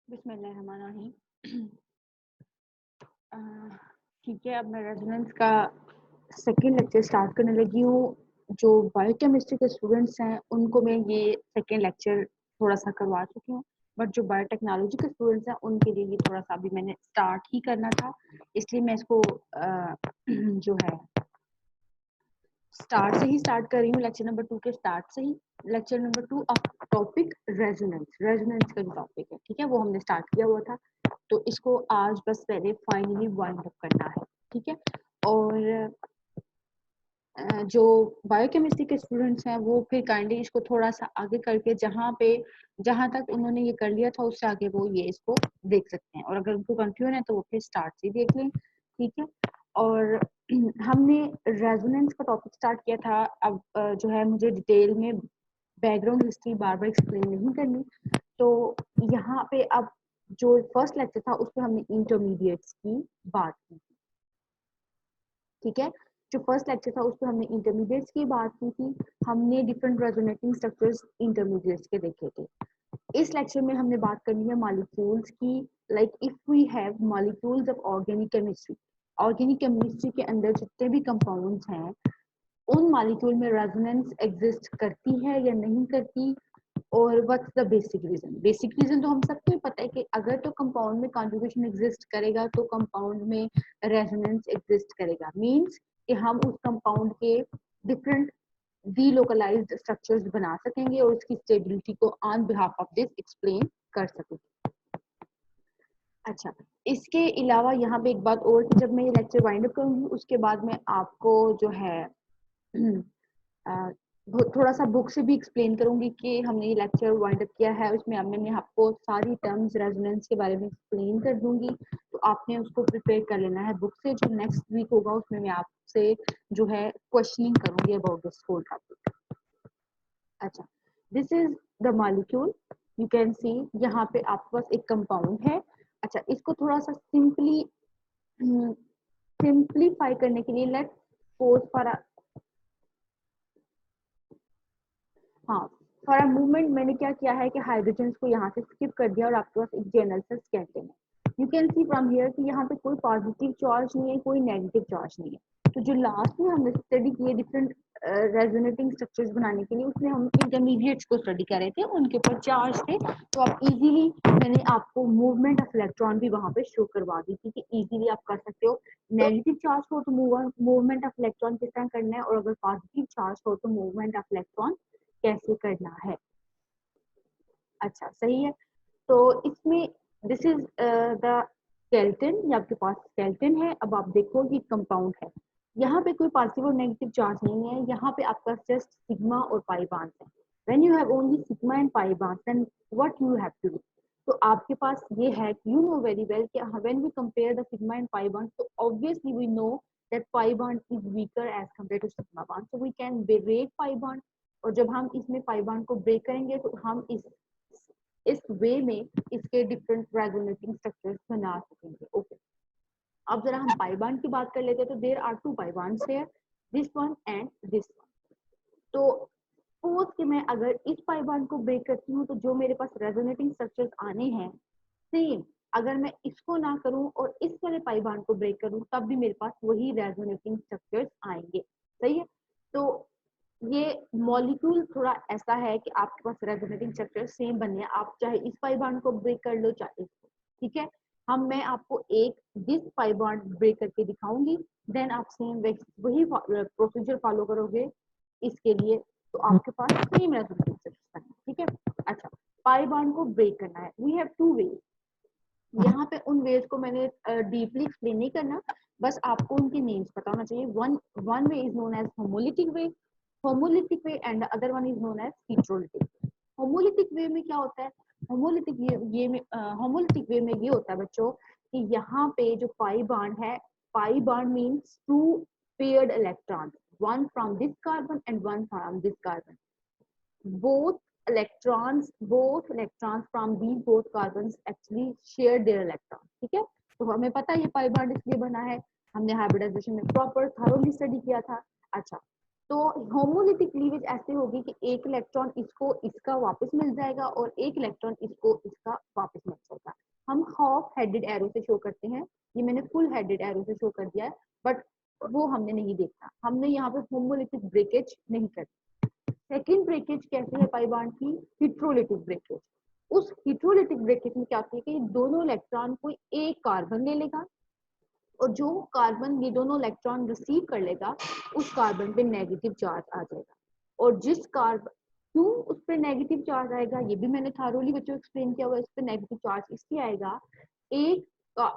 बिस्मिल्लाहिर्रहमानिर्रहीम। अ, ठीक है, अब मैं रेजोनेंस का सेकंड लेक्चर स्टार्ट करने लगी हूँ। जो बायोकेमिस्ट्री के स्टूडेंट्स हैं उनको मैं ये सेकंड लेक्चर थोड़ा सा करवा चुकी हूँ, बट जो बायोटेक्नोलॉजी के स्टूडेंट्स हैं उनके लिए ये थोड़ा सा अभी मैंने स्टार्ट ही करना था, इसलिए मैं इसको जो है स्टार्ट से ही स्टार्ट कर रही हूँ, लेक्चर नंबर 2 के स्टार्ट से ही। Lecture number 2 of topic resonance का जो टॉपिक है, ठीक है, वो हमने स्टार्ट किया हुआ था, तो इसको आज बस पहले फाइनली वाइंड अप करना है, ठीक है। और जो बायोकेमिस्ट्री के स्टूडेंट्स हैं वो फिर काइंडली इसको थोड़ा सा आगे करके जहाँ तक उन्होंने ये कर लिया था उससे आगे वो ये इसको देख सकते हैं, और अगर उनको कंफ्यूजन है तो वो फिर स्टार्ट से देख लें, ठीक है। और हमने रेजोनेंस का टॉपिक स्टार्ट किया था। अब जो है मुझे डिटेल में बैकग्राउंड हिस्ट्री बार बार एक्सप्लेन नहीं करनी, तो यहाँ पे अब जो फर्स्ट लेक्चर था उसमें हमने इंटरमीडिएट्स की बात की, ठीक है। जो फर्स्ट लेक्चर था उसमें हमने इंटरमीडिएट्स की बात की थी, हमने डिफरेंट रेजोनेटिंग स्ट्रक्चर्स इंटरमीडिएट्स के देखे थे। इस लेक्चर में हमने बात करनी है मॉलिक्यूल्स की। Like if we have molecules of organic chemistry के अंदर जितने भी कंपाउंड्स हैं उन मॉलिक्यूल में रेजोनेंस एग्जिस्ट करती है या नहीं करती, और व्हाट्स द बेसिक रीजन तो हम सबको ही पता है कि अगर तो कंपाउंड में कॉन्जुगेशन एग्जिस्ट करेगा तो कंपाउंड में रेजोनेंस एग्जिस्ट करेगा, मींस कि हम उस कंपाउंड के डिफरेंट डीलोकलाइज्ड स्ट्रक्चर्स बना सकेंगे और उसकी स्टेबिलिटी को on behalf of this explain कर सकेंगे। अच्छा, इसके अलावा यहाँ पे एक बात और कि जब मैं ये लेक्चर वाइंड अप करूंगी उसके बाद में आपको जो है थोड़ा सा बुक से भी एक्सप्लेन करूंगी कि हमने ये लेक्चर वाइंड अप किया है, उसमें मैं आपको सारी टर्म्स रेजोनेंस के बारे में एक्सप्लेन कर दूंगी, तो आपने उसको प्रिपेयर कर लेना है बुक से। जो नेक्स्ट वीक होगा उसमें मैं आपसे जो है क्वेश्चनिंग करूंगी अबाउट दिस होल टॉपिक। अच्छा, this is the molecule, you can see यहाँ पे आपके पास एक कंपाउंड है। अच्छा, इसको थोड़ा सा सिंप्लीफाई करने के लिए लेट्स सपोज फॉर हाँ, फॉर अ मूवमेंट मैंने क्या किया है कि हाइड्रोजन को यहाँ से स्किप कर दिया और आपके पास एक जनरल से स्कैटरिंग है। You can see from here कि यहाँ पे कोई पॉजिटिव चार्ज नहीं है, कोई नेगेटिव चार्ज नहीं है। तो जो लास्ट में हमने स्टडी किए डिफरेंट रेजोनेटिंग स्ट्रक्चर्स बनाने के लिए, उसमें हम इंटरमीडिएट्स को स्टडी कर रहे थे, उनके ऊपर चार्ज थे, तो आप इजीली मैंने आपको मूवमेंट ऑफ इलेक्ट्रॉन भी वहां पे शो करवा दी थी कि इजीली आप कर सकते हो। नेगेटिव चार्ज हो तो मूवमेंट ऑफ इलेक्ट्रॉन किस तरह करना है, और अगर पॉजिटिव चार्ज हो तो मूवमेंट ऑफ इलेक्ट्रॉन कैसे करना है। अच्छा, सही है। तो इसमें दिस इज द स्केलेटन, ये आपके पास स्केलेटन है। अब आप देखो कि कंपाउंड है, यहाँ पे कोई पॉजिटिव और नेगेटिव चार्ज नहीं है, यहाँ पे आपका जस्ट सिग्मा और पाई बॉन्ड्स है। When you have only sigma and pi bonds then what you have to do, तो आपके पास ये है कि यू नो वेरी वेल कि when we compare the sigma and pi bond, तो obviously we know that pi bond is weaker as compared to sigma bond, so we can break pi bond. और जब हम इसमें pi bond को break करेंगे तो हम इस वे में इसके डिफरेंट रेजोनेटिंग स्ट्रक्चर्स बना सकेंगे। ओके, अब जरा हम पाई बॉन्ड की बात कर लेते हैं, तो there are two pi bonds here, this one and this one. तो सपोज कि मैं अगर इस पाई बॉन्ड को ब्रेक करती हूँ तो जो मेरे पास रेजोनेटिंग स्ट्रक्चर्स आने हैं सेम, अगर मैं इसको ना करूं और इस वाले पाई बॉन्ड को ब्रेक करूं तब भी मेरे पास वही रेजोनेटिंग स्ट्रक्चर्स आएंगे, सही है। तो ये मॉलिक्यूल थोड़ा ऐसा है कि आपके पास रेजोनेटिंग स्ट्रक्चर सेम बने, आप चाहे इस पाई बॉन्ड को ब्रेक कर लो चाहे इसको, ठीक है। मैं आपको एक दिस पाई बॉन्ड ब्रेक करके दिखाऊंगी, देन आप सेम वही प्रोसीजर फॉलो करोगे इसके लिए, तो आपके पास सेम रेजोनेटिंग स्ट्रक्चर है, ठीक है। अच्छा, पाई बॉन्ड को ब्रेक करना है, वी हैव टू वेज। यहाँ पे उन वेज को मैंने डीपली एक्सप्लेन नहीं करना, बस आपको उनके नेम्स पता होना चाहिए। One way is known as homolytic way and other one is known as heterolytic. Homolytic way में क्या होता है, होमोलिटिक वे में ये होता है बच्चों कि यहाँ पे जो पाई बॉन्ड है, pi bond means two paired electron, one from this carbon and one from this carbon, both electrons from these both carbons actually share their electrons, ठीक है। तो हमें पता है ये पाई बॉन्ड इसलिए बना है, हमने हाइब्रिडाइजेशन में प्रॉपर थॉरोली स्टडी किया था। अच्छा, तो होमोलिटिक क्लीवेज ऐसे होगी कि एक इलेक्ट्रॉन इसको इसका वापस मिल जाएगा और एक इलेक्ट्रॉन इसको इसका वापस मिल जाएगा। हम हाफ हेडेड एरो से शो करते हैं, ये मैंने फुल हेडेड एरो से शो कर दिया है, बट वो हमने नहीं देखा, हमने यहाँ पे होमोलिटिक ब्रेकेज नहीं कर। सेकेंड ब्रेकेज कैसे है पाई बॉन्ड की? हिट्रोलिटिक ब्रेकेज। उस हिट्रोलिटिक ब्रेकेज में क्या होती है कि दोनों इलेक्ट्रॉन कोई एक कार्बन ले लेगा और जो कार्बन ये दोनों इलेक्ट्रॉन रिसीव कर लेगा उस कार्बन पे नेगेटिव चार्ज आ जाएगा। और जिस कार्बन, क्यों उस पे नेगेटिव चार्ज आएगा ये भी मैंने थारोली बच्चों एक्सप्लेन किया हुआ है। इस पे नेगेटिव चार्ज इसलिए आएगा, एक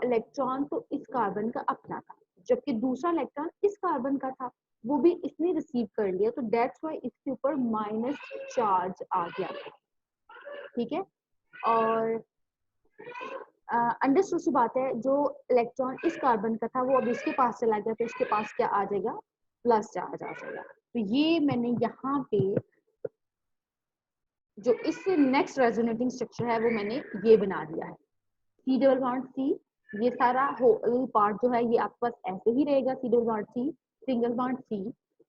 इलेक्ट्रॉन तो इस कार्बन का अपना था जबकि दूसरा इलेक्ट्रॉन इस कार्बन का था, वो भी इसने रिसीव कर लिया, तो दैट्स व्हाई इसके ऊपर माइनस चार्ज आ गया। ठीक है, और अंडरस्टूड सी बात है, जो इलेक्ट्रॉन इस कार्बन का था वो अब इसके पास चला गया तो इसके पास क्या आ जाएगा? प्लस चार्ज आ जाएगा। तो ये मैंने यहाँ पे जो इससे नेक्स्ट रेजोनेटिंग स्ट्रक्चर है वो मैंने ये बना दिया है, सी डबल बॉन्ड सी। ये सारा होल पार्ट जो है ये आपके पास ऐसे ही रहेगा, C double bond C, single bond C.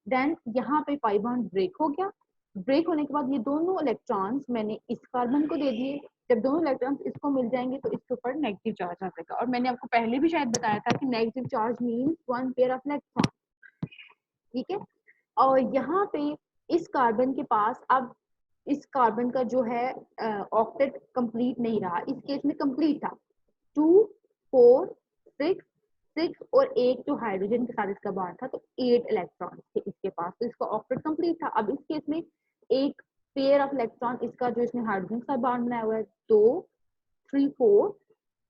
Then यहाँ पे पाई बॉन्ड ब्रेक हो गया। ब्रेक होने के बाद ये दोनों इलेक्ट्रॉन्स मैंने इस कार्बन को दे दिए। जब दोनों इलेक्ट्रॉन्स इसको मिल जाएंगे तो इसके ऊपर नेगेटिव चार्ज आ जाएगा। और मैंने आपको पहले भी शायद बताया था कि negative charge means one pair of electron. ठीक है, और यहाँ पे इस कार्बन के पास अब इस कार्बन का जो है ऑक्टेट कंप्लीट नहीं रहा, इस केस में कंप्लीट था 2 4 6 6 और एक जो हाइड्रोजन के साथ इसका बॉन्ड था, तो 8 इलेक्ट्रॉन थे इसके पास, तो इसका ऑक्टेट कंप्लीट था। अब इस केस में एक पेयर ऑफ इलेक्ट्रॉन इसका जो इसने हाइड्रोजन के साथ बॉन्ड बनाया हुआ है 2 3 4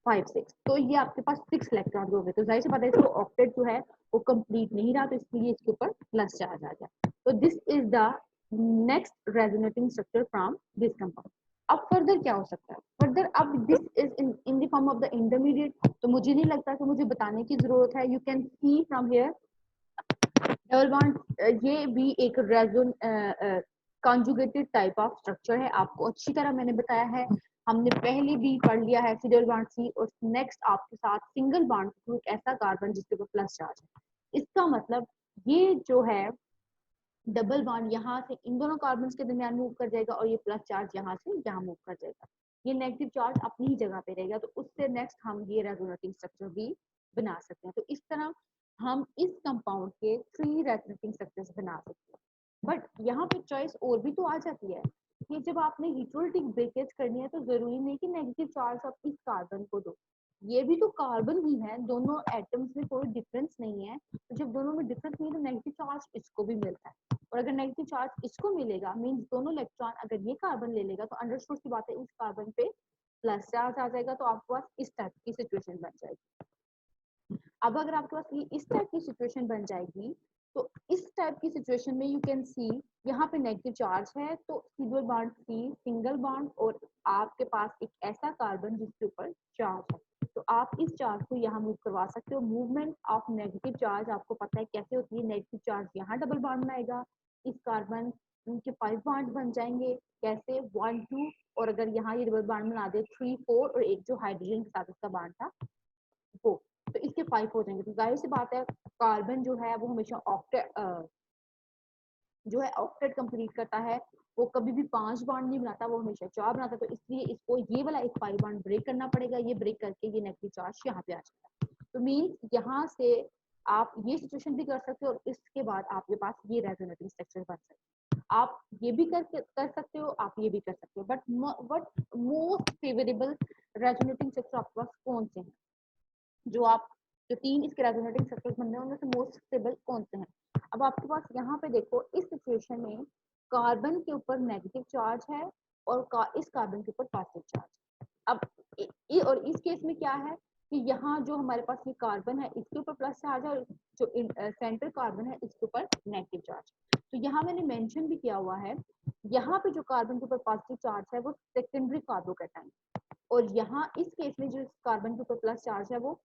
5 6, तो ये आपके पास 6 इलेक्ट्रॉन हो गए। तो जाहिर सी बात है इसको ऑक्टेट जो है वो कंप्लीट नहीं रहा, तो इसलिए इसके ऊपर प्लस चार्ज आ गया। तो this is the next resonating structure from this compound. अब फर्दर क्या हो सकता है? फर्दर अब this is in the form of the intermediate, तो मुझे नहीं लगता कि मुझे बताने की जरूरत है। You can see from here double bond, ये भी एक रेजोन कॉन्जुगेटेड टाइप ऑफ स्ट्रक्चर है, आपको अच्छी तरह मैंने बताया है, हमने पहले भी पढ़ लिया है सी डबल बॉन्ड सी। और नेक्स्ट आपके साथ सिंगल बॉन्ड थ्रू एक ऐसा कार्बन जिसके ऊपर प्लस चार्ज है। इसका मतलब ये जो है डबल बॉन्ड यहाँ से इन दोनों कार्बन के दरमियान मूव कर जाएगा और ये प्लस चार्ज यहाँ से यहाँ मूव कर जाएगा, ये नेगेटिव चार्ज अपनी ही जगह पे रहेगा। तो उससे नेक्स्ट हम ये रेजोनेटिंग स्ट्रक्चर भी बना सकते हैं। तो इस तरह हम इस कंपाउंड के 3 रेजोनेटिंग स्ट्रक्चर्स बना सकते हैं। बट यहाँ पे चॉइस और भी तो आ जाती है कि जब आपने हिट्रोलिटिक ब्रेकेज करनी है तो जरूरी नहीं कि नेगेटिव चार्ज आप इस कार्बन को दो, ये भी तो कार्बन ही है, दोनों एटम्स में कोई डिफरेंस नहीं है। तो जब दोनों में डिफरेंस नहीं है तो नेगेटिव चार्ज इसको भी मिलता है, और अगर नेगेटिव चार्ज इसको मिलेगा मींस दोनों इलेक्ट्रॉन अगर ये कार्बन ले लेगा तो अंडरस्टूड की बात है इस कार्बन पे प्लस चार्ज आ जाएगा, तो आपके पास इस टाइप की सिचुएशन बन जाएगी। अब अगर आपके पास ये इस टाइप की सिचुएशन बन जाएगी तो इस टाइप की सिचुएशन में यू कैन सी यहाँ पे नेगेटिव चार्ज है तो double bond C single bond और आपके पास एक ऐसा कार्बन जिसके ऊपर चार्ज है, तो आप इस चार्ज को यहाँ मूव करवा सकते हो। मूवमेंट ऑफ नेगेटिव चार्ज आपको पता है कैसे होती है, नेगेटिव चार्ज यहाँ डबल बॉन्ड बनाएगा, इस कार्बन उनके 5 बॉन्ड बन जाएंगे, कैसे 1 2, और अगर यहाँ ये डबल बॉन्ड बना दे 3 4 और एक जो हाइड्रोजन के साथ इसका बॉन्ड था वो, तो इसके 5 हो जाएंगे। तो जाहिर सी बात है कार्बन जो है वो हमेशा ऑक्टेट जो है ऑक्टेट कंप्लीट करता है, वो कभी भी 5 बॉन्ड नहीं बनाता, वो हमेशा 4 बनाता है। तो इसलिए इसको ये वाला एक 5 बॉन्ड ब्रेक करना पड़ेगा, ये ब्रेक करके ये नेगेटिव चार्ज यहाँ पे आ जाएगा। तो मीन्स यहाँ से आप ये सिचुएशन भी कर सकते हो और इसके बाद आपके पास ये रेजोनेटिंग स्ट्रक्चर बन सकते हैं। आप ये भी कर सकते हो, आप ये भी कर सकते हो, but what most favourable resonating structure आपके पास कौन से हैं? जो आप जो 3 इसके रेजोनेटिंग स्ट्रक्चर्स बनने हैं उनमें से मोस्ट स्टेबल कौन से हैं? अब आपके पास यहाँ पे देखो इस सिचुएशन में कार्बन के ऊपर नेगेटिव चार्ज है और इस कार्बन के ऊपर पॉजिटिव चार्ज। अब और इस केस में क्या है कि यहाँ जो हमारे पास ये कार्बन है इसके ऊपर प्लस चार्ज है और जो सेंटर कार्बन है इसके ऊपर नेगेटिव चार्ज। तो यहाँ मैंने मेंशन भी किया हुआ है, यहाँ पे जो कार्बन के ऊपर पॉजिटिव चार्ज है वो सेकेंडरी कार्बोकैटायन, और यहाँ इस केस में जो कार्बन के ऊपर प्लस चार्ज है वो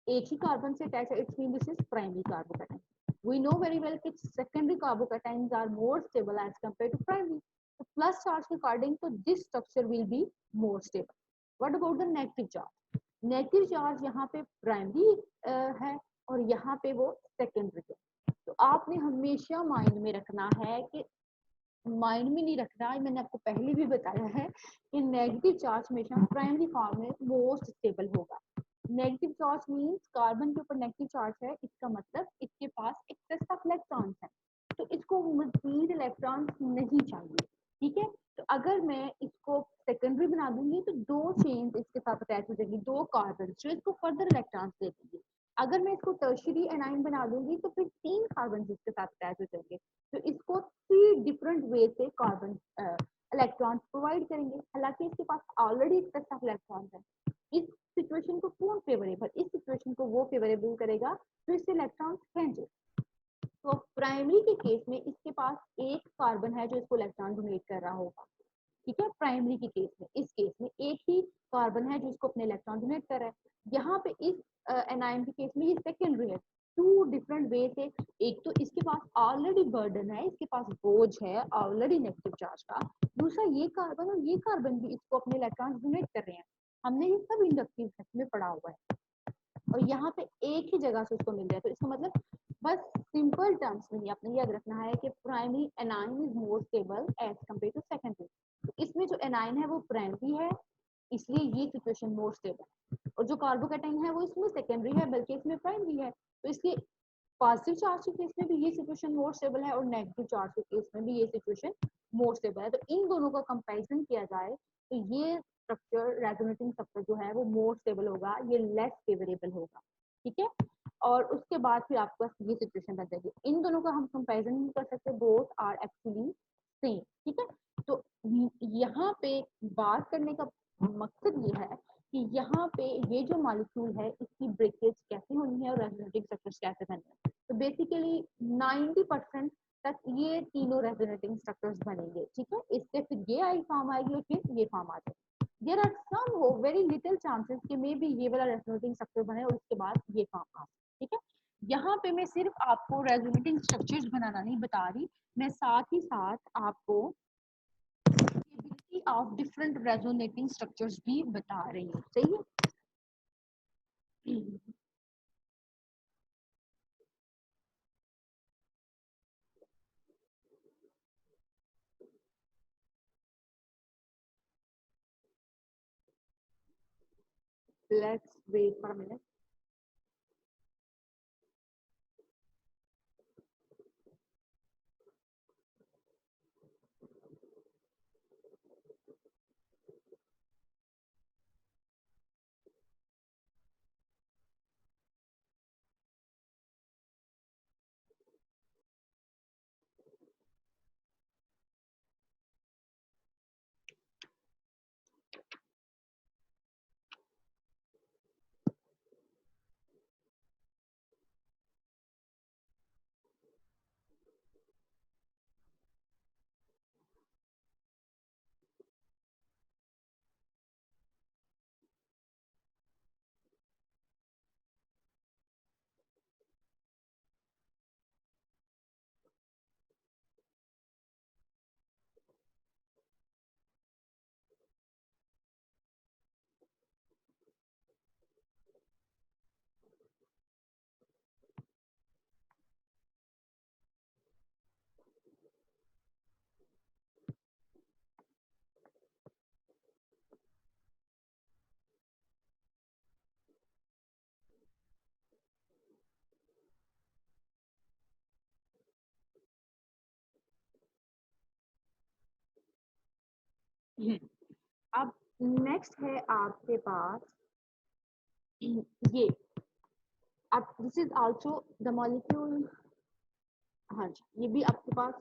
एक ही कार्बन से अटैच है, it's mean this is primary carbocation. We know very well that secondary carbocations are more stable as compared to primary. So plus charge के according to this structure will be more stable. What about the negative charge? Negative charge यहाँ पे primary है और यहाँ पे वो secondary है। तो आपने हमेशा माइंड में रखना है कि माइंड में नहीं रखना, मैंने आपको पहले भी बताया है कि नेगेटिव चार्ज हमेशा प्राइमरी फॉर्म में मोस्ट स्टेबल होगा। नेगेटिव चार्ज मींस कार्बन के ऊपर नेगेटिव चार्ज है, इसका मतलब इसके पास एक्सेस ऑफ इलेक्ट्रॉन्स है, तो इसको मजीद इलेक्ट्रॉन्स नहीं चाहिए। ठीक है, तो अगर मैं इसको सेकेंडरी बना दूंगी तो दो चेन्स इसके साथ अटैच हो जाएगी, दो कार्बन जो इसको फर्दर इलेक्ट्रॉन्स दे देंगे। अगर मैं इसको टर्शियरी एनाइन बना दूंगी तो फिर तीन कार्बन इसके साथ अटैच हो जाएंगे, तो इसको थ्री डिफरेंट वे से कार्बन इलेक्ट्रॉन्स प्रोवाइड करेंगे, हालांकि इसके पास ऑलरेडी एक्सेस ऑफ इलेक्ट्रॉन्स है। इस सिचुएशन को कौन फेवरेबल, इस सिचुएशन को वो फेवरेबल करेगा तो इससे इलेक्ट्रॉन्स खींचे। तो प्राइमरी के केस में इसके पास एक कार्बन है जो इसको इलेक्ट्रॉन डोनेट कर रहा होगा। ठीक है, प्राइमरी के केस में, इस केस में एक ही कार्बन है जो इसको अपने इलेक्ट्रॉन डोनेट कर रहा है। यहाँ पे इस एनायन के केस में ये सेकेंडरी है, टू डिफरेंट वे से। एक तो इसके पास ऑलरेडी बर्डन है, इसके पास बोझ है ऑलरेडी नेगेटिव चार्ज का, दूसरा ये कार्बन और ये कार्बन भी इसको अपने इलेक्ट्रॉन डोनेट कर रहे हैं। हमने ये सब इंडक्टिव में पढ़ा हुआ है और यहाँ पे एक ही जगह से उसको मिल रहा है, तो इसका मतलब बस सिंपल टर्म्स में ही आपने याद रखना है कि primary anion is more stable as compare to secondary. तो इसमें जो एनाइन है वो प्राइमरी है, इसलिए ये सिचुएशन मोर स्टेबल है, और जो कार्बोकैटाइन है वो इसमें सेकेंडरी है बल्कि इसमें प्राइमरी है, तो इसलिए पॉजिटिव चार्ज के केस में भी ये सिचुएशन मोर स्टेबल है और नेगेटिव चार्ज के केस में भी ये सिचुएशन मोर स्टेबल है। तो इन दोनों का कंपैरिजन किया जाए तो ये स्ट्रक्चर रेजोनेटिंग स्ट्रक्चर जो है वो मोर स्टेबल होगा, ये लेस फेवरेबल होगा। ठीक है, और उसके बाद फिर आपके पास ये सिचुएशन बन जाएगी। इन दोनों का हम कंपैरिजन नहीं कर सकते, बोथ आर एक्चुअली सेम। ठीक है, तो यहाँ पे बात करने का मकसद ये है कि यहाँ पे ये जो मॉलिक्यूल है इसकी ब्रेकेज कैसे होनी है और रेजोनेटिंग स्ट्रक्चर्स कैसे बनने हैं। तो बेसिकली 90% तक ये तीनों रेजोनेटिंग स्ट्रक्चर्स बनेंगे। ठीक है, इससे फिर ये आई फॉर्म आएगी और फिर ये फॉर्म आ जाएगी। देयर आर सम हो वेरी लिटिल चांसेस कि मे बी ये वाला रेजोनेटिंग स्ट्रक्चर बने और उसके बाद ये फॉर्म आ। ठीक है, यहाँ पे मैं सिर्फ आपको रेजोनेटिंग स्ट्रक्चर्स बनाना नहीं बता रही, मैं साथ ही साथ आपको ऑफ डिफरेंट रेजोनेटिंग स्ट्रक्चर्स भी बता रही हूँ। सही है, let's wait for a minute. अब नेक्स्ट है आपके पास ये, अब this is also the molecule. हाँ जी, ये भी आपके पास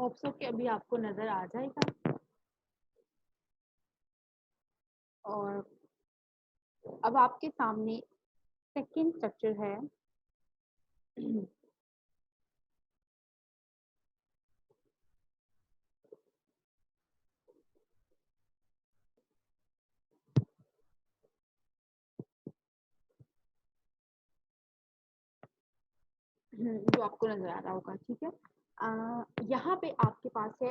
होप सो कि अभी आपको नजर आ जाएगा। और अब आपके सामने सेकंड स्ट्रक्चर है। जो आपको नजर आ रहा होगा, ठीक है। यहाँ पे आपके पास है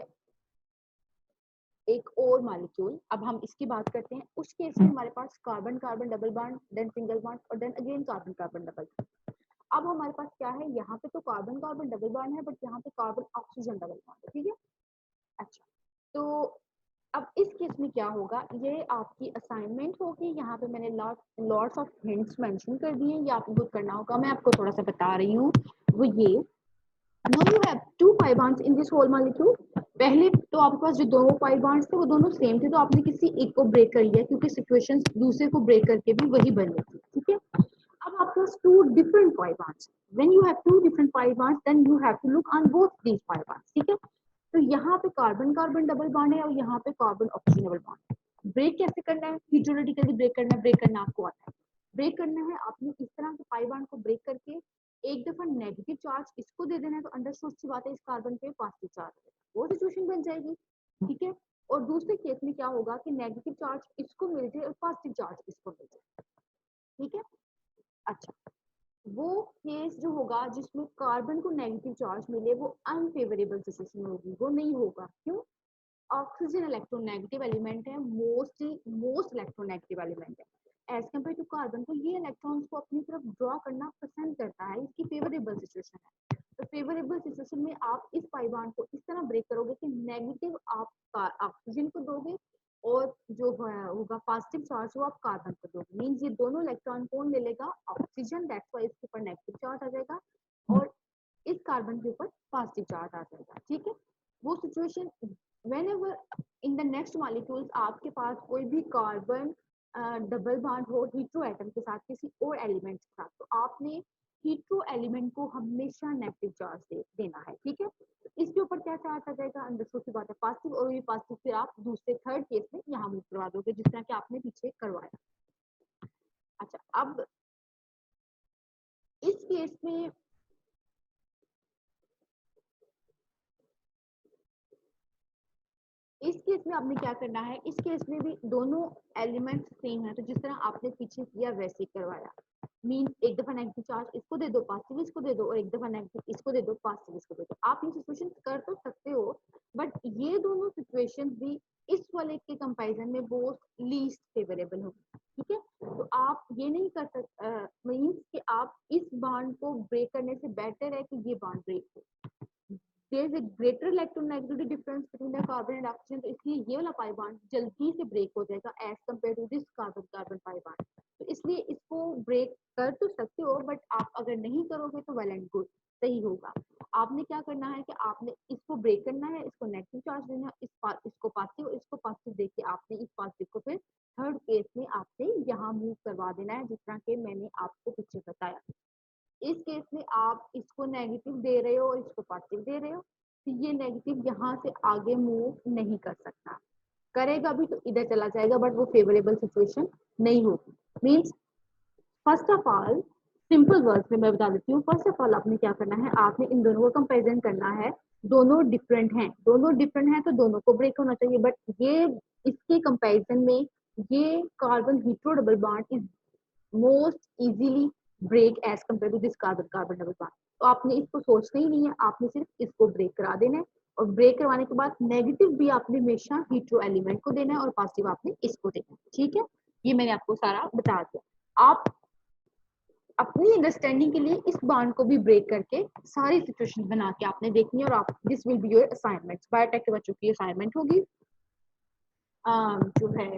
एक और मॉलिक्यूल। अब हम इसकी बात करते हैं। उस केस में हमारे पास carbon carbon double bond, then single bond और then again carbon carbon double bond. अब हमारे पास क्या है, यहाँ पे तो कार्बन कार्बन डबल बॉन्ड है, बट यहाँ पे कार्बन ऑक्सीजन डबल बॉन्ड है, ठीक है। अच्छा, तो अब इस केस में क्या होगा, ये आपकी असाइनमेंट होगी। यहाँ पे मैंने लॉट्स ऑफ हिंट्स मेंशन कर दिए, ये आपको खुद करना होगा। मैं आपको थोड़ा सा बता रही हूँ वो ये। Now you have two pi bonds in this whole molecule. पहले तो आपके पास जो दो pi bonds थे वो दोनों सेम थे, तो आपने किसी एक को ब्रेक कर लिया क्योंकि सिचुएशन दूसरे को ब्रेक करके भी वही बनी थी, ठीक है। अब आपके पास two different pi bonds. When you have two different pi bonds, then you have to look on both these pi bonds, ठीक है। तो यहाँ पे कार्बन कार्बन डबल बॉन्ड है और यहाँ पे कार्बन ऑक्सीजन डबल बॉन्ड है। ब्रेक कैसे करना है, हेटेरोडिकली ब्रेक करना है। ब्रेक करना आपको आता है। ब्रेक करना है आपने इस तरह के पाई बॉन्ड को ब्रेक करके एक दफा नेगेटिव चार्ज इसको दे देना है, तो अंडरस्टूड सी बात है इस कार्बन पे पॉजिटिव चार्ज है, वो सिचुएशन बन जाएगी, ठीक है। और दूसरे केस में क्या होगा कि नेगेटिव चार्ज इसको मिल जाए और पॉजिटिव चार्ज इसको मिल जाए, ठीक है। अच्छा, वो केस जो होगा जिसमें कार्बन को नेगेटिव चार्ज मिले वो अनफेवरेबल सिचुएशन होगी, वो नहीं होगा। क्यों? ऑक्सीजन इलेक्ट्रोनेगेटिव एलिमेंट है, मोस्ट इलेक्ट्रोनेगेटिव एलिमेंट है एज कम्पेयर टू कार्बन। तो ये इलेक्ट्रॉन्स को अपनी तरफ ड्रॉ करना पसंद करता है, इसकी फेवरेबल सिचुएशन है। तो फेवरेबल सिचुएशन में आप इस पाई बॉन्ड को इस तरह ब्रेक करोगे कि नेगेटिव आप ऑक्सीजन को दोगे और जो होगा पॉजिटिव चार्ज वो आप कार्बन को दोगे। मींस ये दोनों इलेक्ट्रॉन कौन ले लेगा, ऑक्सीजन, दैट्स व्हाई इसके ऊपर नेगेटिव चार्ज आ जाएगा और इस कार्बन के ऊपर पॉजिटिव चार्ज आ जाएगा, ठीक है। वो situation whenever in the next molecules आपके पास कोई भी कार्बन डबल बॉन्ड हो हीट्रो एटम के साथ किसी और एलिमेंट के साथ, तो आपने हीट्रो एलिमेंट को हमेशा नेगेटिव चार्ज देना है, ठीक है। इसके ऊपर क्या चार्ज आ जाएगा, अंडरस्टूड की बात है पॉजिटिव, और ये पॉजिटिव फिर आप दूसरे थर्ड केस में यहाँ मूव करवा दोगे जिस तरह कि आपने पीछे करवाया। अच्छा, अब इस केस में आपने क्या करना है, इस केस में भी दोनों एलिमेंट्स सेम है, तो जिस तरह आपने पीछे किया वैसे ही करवाया। मीन एक दफा नेगेटिव चार्ज इसको दे दो, पॉजिटिव इसको दे दो, और एक दफा नेगेटिव इसको दे दो, पॉजिटिव इसको दे दो। आप ये सिचुएशन कर तो सकते हो, बट ये दोनों सिचुएशन भी इस वाले के कंपैरिजन में बहुत लीस्ट फेवरेबल होगी, ठीक है। तो आप ये नहीं कर सकते, मीन्स कि आप इस बॉन्ड को ब्रेक करने से बेटर है कि ये बॉन्ड ब्रेक हो। there is a greater electronegativity difference between the carbon and oxygen, तो इसलिए ये वाला पाई बॉन्ड जल्दी से ब्रेक हो जाएगा as compare to this carbon carbon pi bond. तो इसलिए इसको ब्रेक कर तो सकते हो, बट आप अगर नहीं करोगे तो वेल एंड गुड, सही होगा। आपने क्या करना है कि आपने इसको ब्रेक करना है, इसको नेगेटिव चार्ज देना, इसको पॉजिटिव, इसको पॉजिटिव देके आपने इस पॉजिटिव को फिर थर्ड केस में आपने यहाँ मूव करवा देना है, जिस तरह के मैंने आपको पीछे बताया। इस केस में आप इसको नेगेटिव दे रहे हो और इसको पॉजिटिव दे रहे हो, तो ये नेगेटिव यहाँ से आगे मूव नहीं कर सकता, करेगा भी तो इधर चला जाएगा, बट वो फेवरेबल सिचुएशन नहीं होगी। Means first of all, simple words में मैं बता देती हूँ, फर्स्ट ऑफ ऑल आपने क्या करना है, आपने इन दोनों को कंपेरिजन करना है। दोनों डिफरेंट हैं तो दोनों को ब्रेक होना चाहिए, बट ये इसके कंपेरिजन में ये carbon hetero double bond is most easily break as compare to this carbon carbon double bond. तो आपने इसको सोचना ही नहीं है, आपने सिर्फ इसको ब्रेक करा देना है, और ब्रेक करवाने के बाद नेगेटिव भी आपने हमेशा हीट्रो एलिमेंट को देना है और पॉजिटिव आपने इसको देना है, ठीक है। ये मैंने आपको सारा बता दिया। आप अपनी अंडरस्टैंडिंग के लिए इस बॉन्ड को भी ब्रेक करके सारी सिचुएशन बना के आपने देखनी है, और आप this will be your assignments. Biotech के बच्चों की असाइनमेंट होगी जो है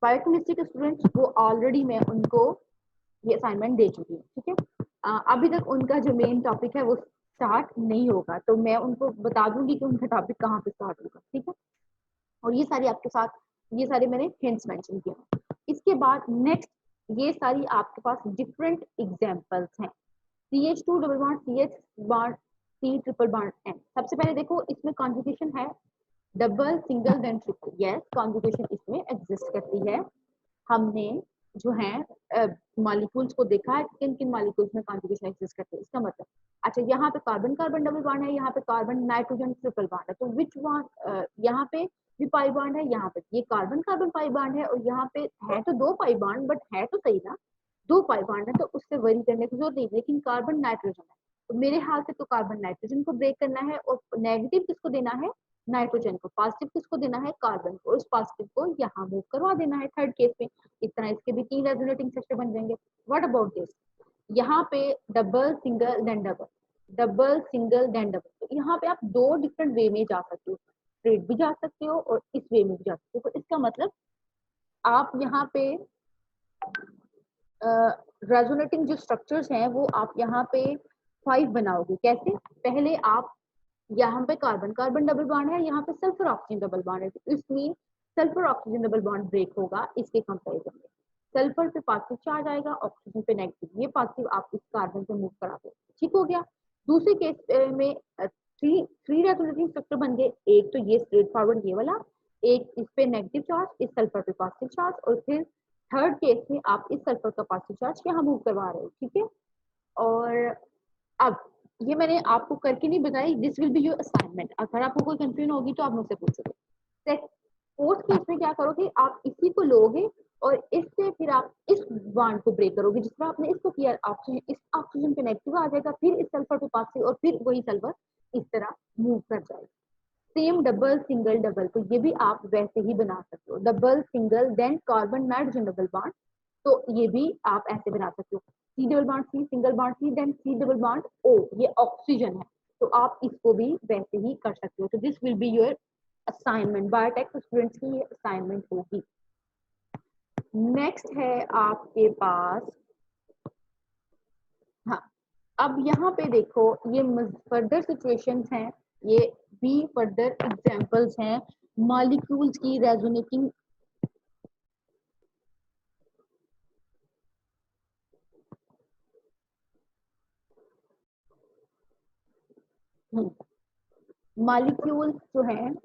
बायोकेमिस्ट्री के स्टूडेंट्स, वो ऑलरेडी मैं उनको ये असाइनमेंट दे चुकी हूँ, ठीक है। अभी तक उनका जो मेन टॉपिक है वो स्टार्ट नहीं होगा, तो मैं उनको बता दूंगी कि उनका टॉपिक कहाँ पे स्टार्ट होगा, ठीक है। और ये सारी आपके साथ, ये सारे मैंने हिंट्स मेंशन किए। इसके बाद नेक्स्ट, ये सारी आपके पास डिफरेंट एग्जांपल्स हैं। CH2 double bond C triple bond N। सबसे पहले देखो इसमें कॉन्जुगेशन है double single then triple, yes conjugation इसमें एग्जिस्ट करती है। हमने जो है मॉलिक्यूल्स को देखा है किन किन मॉलिक्यूल्स में कॉन्जुगेशन एग्जिस्ट करते हैं। इसका मतलब अच्छा यहाँ पे कार्बन कार्बन डबल बॉन्ड है, यहाँ पे कार्बन नाइट्रोजन ट्रिपल बॉन्ड है, तो विच वन यहाँ पे भी पाई बॉन्ड है, यहाँ पे ये कार्बन कार्बन पाई बॉन्ड है, और यहाँ पे है तो दो पाई बॉन्ड बट है तो सही ना, दो पाई बॉन्ड है तो उससे वरी करने की जरूरत नहीं, लेकिन कार्बन नाइट्रोजन है तो मेरे हाल से तो कार्बन नाइट्रोजन को ब्रेक करना है, और नेगेटिव किसको देना है, नाइट्रोजन को, पॉजिटिव किसको देना है, कार्बन को, उस पॉजिटिव को यहाँ मूव करवा देना है थर्ड केस में। इस तरह इसके भी 3 रेजोनेटिंग सेक्टर बन जाएंगे। व्हाट अबाउट दिस, यहाँ पे double single then double, double single then double, तो यहाँ पे आप दो डिफरेंट वे में जा सकते हो, स्ट्रेट भी जा सकते हो और इस वे में भी जा सकते हो। तो इसका मतलब आप यहाँ पे रेजोनेटिंग जो स्ट्रक्चर्स हैं वो आप यहाँ पे 5 बनाओगे। कैसे, पहले आप यहाँ पे कार्बन कार्बन डबल बॉन्ड है, यहाँ पे सल्फर ऑक्सीजन डबल बॉन्ड है, तो इसमें sulphur oxygen double bond break होगा इसके कंपैरिजन में। सल्फर पे पॉजिटिव चार्ज आएगा, ऑक्सीजन पे नेगेटिव, ये पॉजिटिव आप इस कार्बन पे मूव करा दो, ठीक हो गया। दूसरे केस में थ्री थ्री रेजोनेटिंग स्ट्रक्चर बन गए, एक तो ये स्ट्रेट फॉरवर्ड ये वाला, एक इस पे नेगेटिव चार्ज, इस सल्फर पे पॉजिटिव चार्ज, और फिर थर्ड केस में आप इस सल्फर का पॉजिटिव चार्ज यहाँ मूव करवा रहे हो, ठीक है। और अब ये मैंने आपको करके नहीं बताई, this will be your assignment, अगर आपको कोई कंफ्यूजन होगी तो आप मुझसे पूछोगे। फोर्थ केस में क्या करोगे, आप इसी को लोगे और इससे फिर आप इस बॉन्ड को ब्रेक करोगे, जिस तरह आपने इसको किया, ऑक्सीजन इस ऑक्सीजन पे नेगेटिव आ जाएगा, फिर इस सल्फर पे पॉजिटिव, और फिर वही सल्फर इस तरह मूव कर जाएगा। सेम डबल सिंगल डबल, तो ये भी आप वैसे ही बना सकते हो, double single then carbon nitrogen double bond, तो ये भी आप ऐसे बना सकते हो, C double bond C single bond C then C double bond O, ये ऑक्सीजन है, तो आप इसको भी वैसे ही कर सकते हो। तो this will be your assignment, biotech students की ये असाइनमेंट होगी। नेक्स्ट है आपके पास, हाँ अब यहाँ पे देखो ये फर्दर सिचुएशंस हैं, ये भी फर्दर एग्जांपल्स हैं मॉलिक्यूल्स की रेजोनेटिंग। मॉलिक्यूल्स जो हैं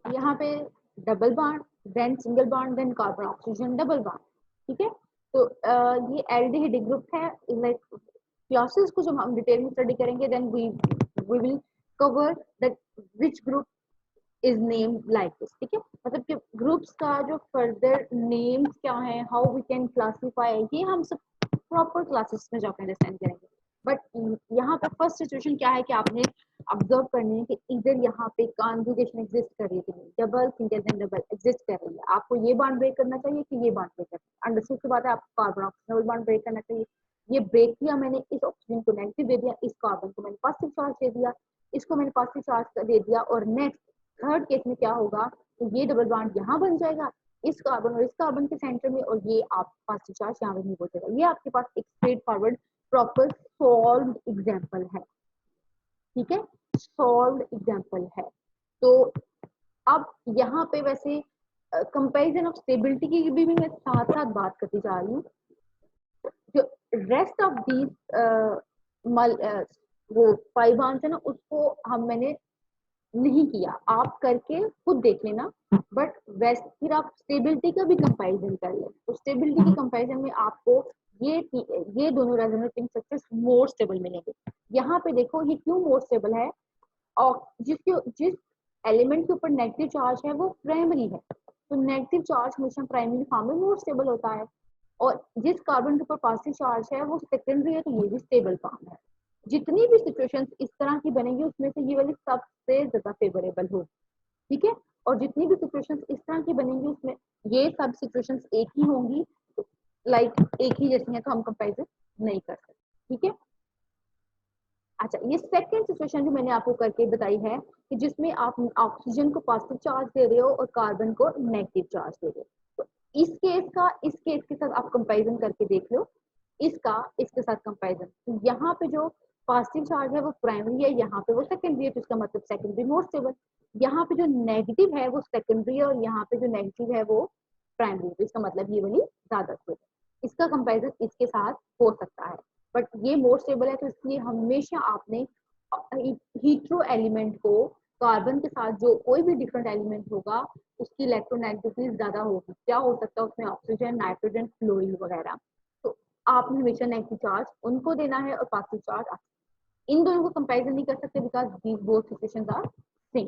यहाँ पे double bond then single bond then carbon oxygen double bond, ठीक है। तो ये एल्डिहाइड ग्रुप है, लाइक क्लासेस को जब हम डिटेल में स्टडी करेंगे then we will cover that which group is name like this, ठीक है। मतलब कि ग्रुप्स का जो फर्दर नेम्स क्या है, हाउ वी कैन क्लासिफाई, ये हम सब प्रॉपर क्लासेस में जाकर अंडरस्टैंड करेंगे। बट यहाँ पे फर्स्ट सिचुएशन क्या है कि आपने ऑब्जर्व करनी है कि इधर यहाँ पे कॉन्जुगेशन एग्जिस्ट कर रही है कि नहीं, double single then double exist कर रही है, आपको ये बॉन्ड ब्रेक करना चाहिए कि ये बॉन्ड ब्रेक करना है, अंडरस्टूड की बात है, आपको कार्बन ऑक्सीजन बॉन्ड ब्रेक करना चाहिए, ये ब्रेक किया मैंने, इस ऑक्सीजन को नेगेटिव दे दिया, इस कार्बन को मैंने पॉजिटिव चार्ज दे दिया, इसको मैंने पॉजिटिव चार्ज दे दिया, और नेक्स्ट थर्ड केस में क्या होगा, तो ये डबल बॉन्ड यहाँ बन जाएगा इस कार्बन और इस कार्बन के सेंटर में, और ये आप पॉजिटिव चार्ज यहाँ पे नहीं हो जाएगा। ये आपके पास एक straight forward proper solved example है, ठीक है, सॉल्व्ड एग्जांपल है। तो अब यहाँ पे वैसे कंपैरिजन ऑफ स्टेबिलिटी की भी मैं साथ साथ बात करती जा रही हूँ। जो रेस्ट ऑफ दीज वो पाई बॉन्ड्स है ना, उसको मैंने नहीं किया, आप करके खुद देख लेना, बट वैसे फिर आप स्टेबिलिटी का भी कंपैरिजन कर ले, तो स्टेबिलिटी के कंपैरिजन में आपको ये दोनों रेजोनेटिंग स्ट्रक्चर्स मोर स्टेबल मिलेंगे। यहाँ पे देखो ये क्यों मोर स्टेबल है, और जिस एलिमेंट के ऊपर नेगेटिव चार्ज है वो प्राइमरी है, तो नेगेटिव चार्ज हमेशा प्राइमरी फॉर्म में मोर स्टेबल होता है, और जिस कार्बन के ऊपर पॉजिटिव चार्ज है वो सेकेंडरी है, तो ये भी स्टेबल फॉर्म है। जितनी भी सिचुएशंस इस तरह की बनेंगी उसमें से ये वाली सबसे ज्यादा फेवरेबल होगी, ठीक है। और जितनी भी सिचुएशंस इस तरह की बनेंगी उसमें ये सब सिचुएशंस एक ही होंगी, लाइक एक ही जैसी हैं, तो हम कंपैरिजन नहीं कर सकते, ठीक है। अच्छा ये सेकंड सिचुएशन जो मैंने आपको करके बताई है कि जिसमें आप ऑक्सीजन को पॉजिटिव चार्ज दे रहे हो और कार्बन को नेगेटिव चार्ज दे रहे हो, तो इस केस के साथ आप कंपैरिजन करके देख लो, इसका इसके साथ कंपैरिजन, तो यहाँ पे जो पॉजिटिव चार्ज है वो प्राइमरी है, यहाँ पे वो सेकेंडरी है, तो इसका मतलब सेकेंडरी मोर स्टेबल। यहाँ पे जो नेगेटिव है वो सेकेंडरी है और यहाँ पे जो नेगेटिव है वो प्राइमरी, तो इसका मतलब ये वाली ज्यादा स्टेबल। इसका कंपैरिजन इसके साथ हो सकता है, बट ये मोर स्टेबल है, तो इसलिए हमेशा आपने हीट्रो एलिमेंट को कार्बन के साथ जो कोई भी डिफरेंट एलिमेंट होगा उसकी इलेक्ट्रोनेगेटिविटी ज्यादा होगी। क्या हो सकता है उसमें, ऑक्सीजन, नाइट्रोजन, फ्लोरीन वगैरह। तो आपने हमेशा नेगेटिव चार्ज उनको देना है और पॉजिटिव चार्ज, इन दोनों को कंपैरिजन नहीं कर सकते because these both situations are same.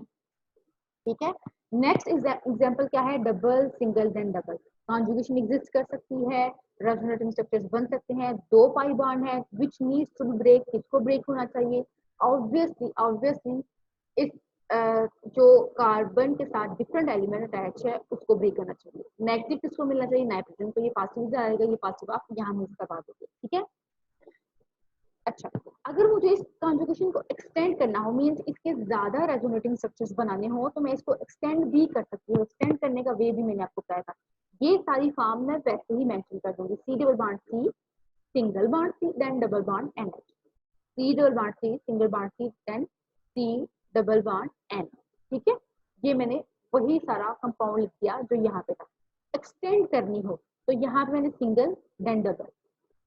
ठीक है, नेक्स्ट एग्जांपल क्या है, double single then double. Conjugation exist कर सकती है, रेजोनेटिंग स्ट्रक्चर्स बन सकते हैं, दो पाई बॉन्ड है which needs to be break, किसको ब्रेक होना चाहिए, ऑब्वियसली इस जो कार्बन के साथ डिफरेंट एलिमेंट अटैच है उसको ब्रेक करना चाहिए। नेगेटिव किसको मिलना चाहिए, नाइट्रोजन, तो ये पॉजिटिव जाएगा, ये पॉजिटिव आप यहाँ मूव करवा दोगे। ठीक है, अच्छा, अगर मुझे इस कॉन्जुगेशन को एक्सटेंड करना हो, मींस इसके ज्यादा रेजोनेटिंग स्ट्रक्चर्स बनाने हो, तो मैं इसको एक्सटेंड भी कर सकती हूँ। एक्सटेंड करने का वे भी मैंने आपको बताया था, ये सारी फॉर्म मैं वैसे ही मेंशन कर दूंगी। C double bond C, single bond C, then double bond N, C double bond C, single bond C, then C double bond N. ठीक है, ये मैंने वही सारा कंपाउंड लिख दिया जो यहाँ पे था। एक्सटेंड करनी हो तो यहाँ पे मैंने single then double,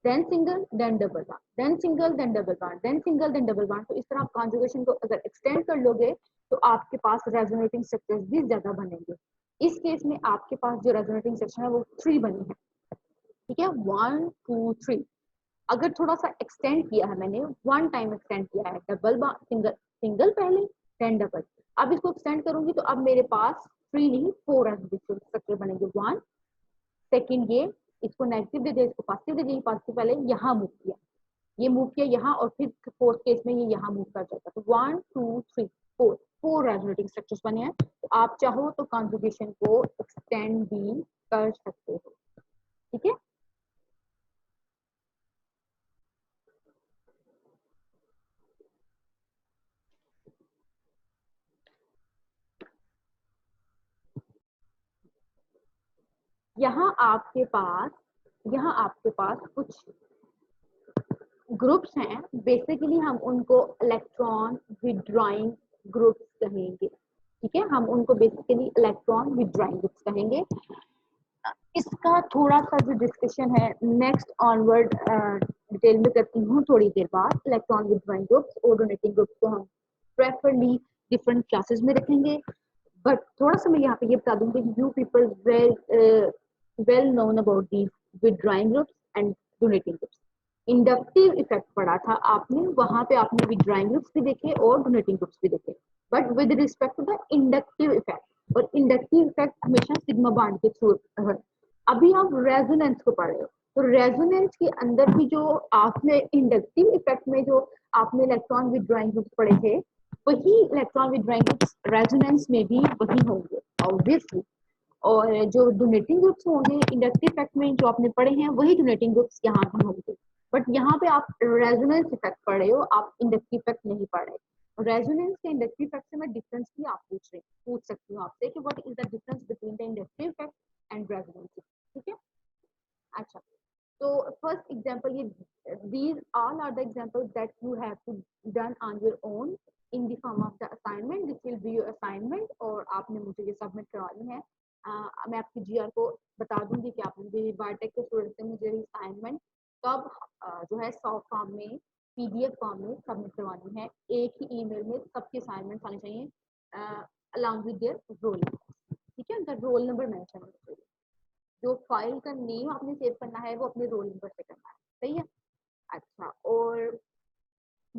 then single then double bond, then single then double bond, then single then double bond। तो इस तरह आप कॉन्जुगेशन को अगर एक्सटेंड कर लोगे तो आपके पास रेजोनेटिंग स्ट्रक्चर्स भी ज्यादा बनेंगे। इस केस में आपके पास जो रेजोनेटिंग स्ट्रक्चर है वो 3 बनी है। ठीक है, 1 2 3। अगर थोड़ा सा एक्सटेंड किया है मैंने, 1 टाइम एक्सटेंड किया है, डबल बॉन्ड सिंगल, सिंगल पहले देन डबल, अब इसको एक्सटेंड करूंगी तो अब मेरे पास 3 नहीं 4 रेजोनेटिंग स्ट्रक्चर बनेंगे। 1 सेकेंड, ये इसको नेगेटिव दे दिया, इसको पॉजिटिव दे दिया, पॉजिटिव पहले यहाँ मूव किया, ये मूव किया यहाँ, और फिर फोर्थ केस में ये यहाँ मूव कर जाएगा। तो 1 2 3 4 4 रेजोनेटिंग स्ट्रक्चर्स बने हैं। तो आप चाहो तो कॉन्जुगेशन को एक्सटेंड भी कर सकते हो। ठीक है, यहाँ आपके पास कुछ ग्रुप्स हैं, बेसिकली हम उनको इलेक्ट्रॉन विड्रॉइंग ग्रुप्स कहेंगे। ठीक है, हम उनको बेसिकली इलेक्ट्रॉन विड्रॉइंग ग्रुप्स कहेंगे। इसका थोड़ा सा जो डिस्कशन है नेक्स्ट ऑनवर्ड डिटेल में करती हूँ थोड़ी देर बाद। इलेक्ट्रॉन विड्रॉइंग ग्रुप्स और डोनेटिंग ग्रुप्स को हम प्रेफरली डिफरेंट क्लासेस में रखेंगे, बट थोड़ा सा मैं यहाँ पे ये बता दूंगी, you people well known about the withdrawing groups and donating groups. Inductive effect पढ़ा था आपने, वहां पे आपने विड्रॉइंग ग्रुप्स भी देखे और डोनेटिंग ग्रुप्स भी देखे, but with respect to the inductive effect. और इंडक्टिव इफेक्ट हमेशा सिग्मा बॉन्ड के थ्रू। अभी आप रेजोनेंस को पढ़ रहे हो, तो रेजोनेंस के अंदर भी जो आपने इंडक्टिव इफेक्ट में जो आपने इलेक्ट्रॉन विड्रॉइंग ग्रुप्स पढ़े थे, वही इलेक्ट्रॉन विड्रॉइंग ग्रुप्स रेजोनेंस में भी वही होंगे ऑब्वियसली। और जो डोनेटिंग ग्रुप्स होंगे इंडक्टिव इफेक्ट में जो आपने पढ़े हैं वही डोनेटिंग ग्रुप्स यहाँ भी होंगे, बट यहाँ पे आप रेजोनेंस इफेक्ट पढ़ रहे हो, आप इंडक्टिव इफेक्ट नहीं पढ़ रहे। रेजोनेंस के इंडक्टिव इफेक्ट से मैं डिफरेंस भी आप पूछ सकती हूँ आपसे कि what is the difference between the inductive effect and resonance. ठीक है, अच्छा, so first example, these all are the examples that you have to done on your own in the form of the assignment. This will be your assignment और आपने मुझे ये submit करवानी है। मैं आपकी जीआर को बता दूंगी कि आपने मुझे बायोटेक के स्टूडेंट से मुझे असाइनमेंट कब जो है सॉफ्ट फॉर्म में पीडीएफ फॉर्म में सबमिट करवानी है। एक ही ईमेल में सबके असाइनमेंट आने चाहिए along with their roll number. ठीक है, उनका रोल नंबर मेंशन होना चाहिए। जो फाइल का नेम आपने सेव करना है वो अपने रोल नंबर से करना है। सही है, अच्छा, और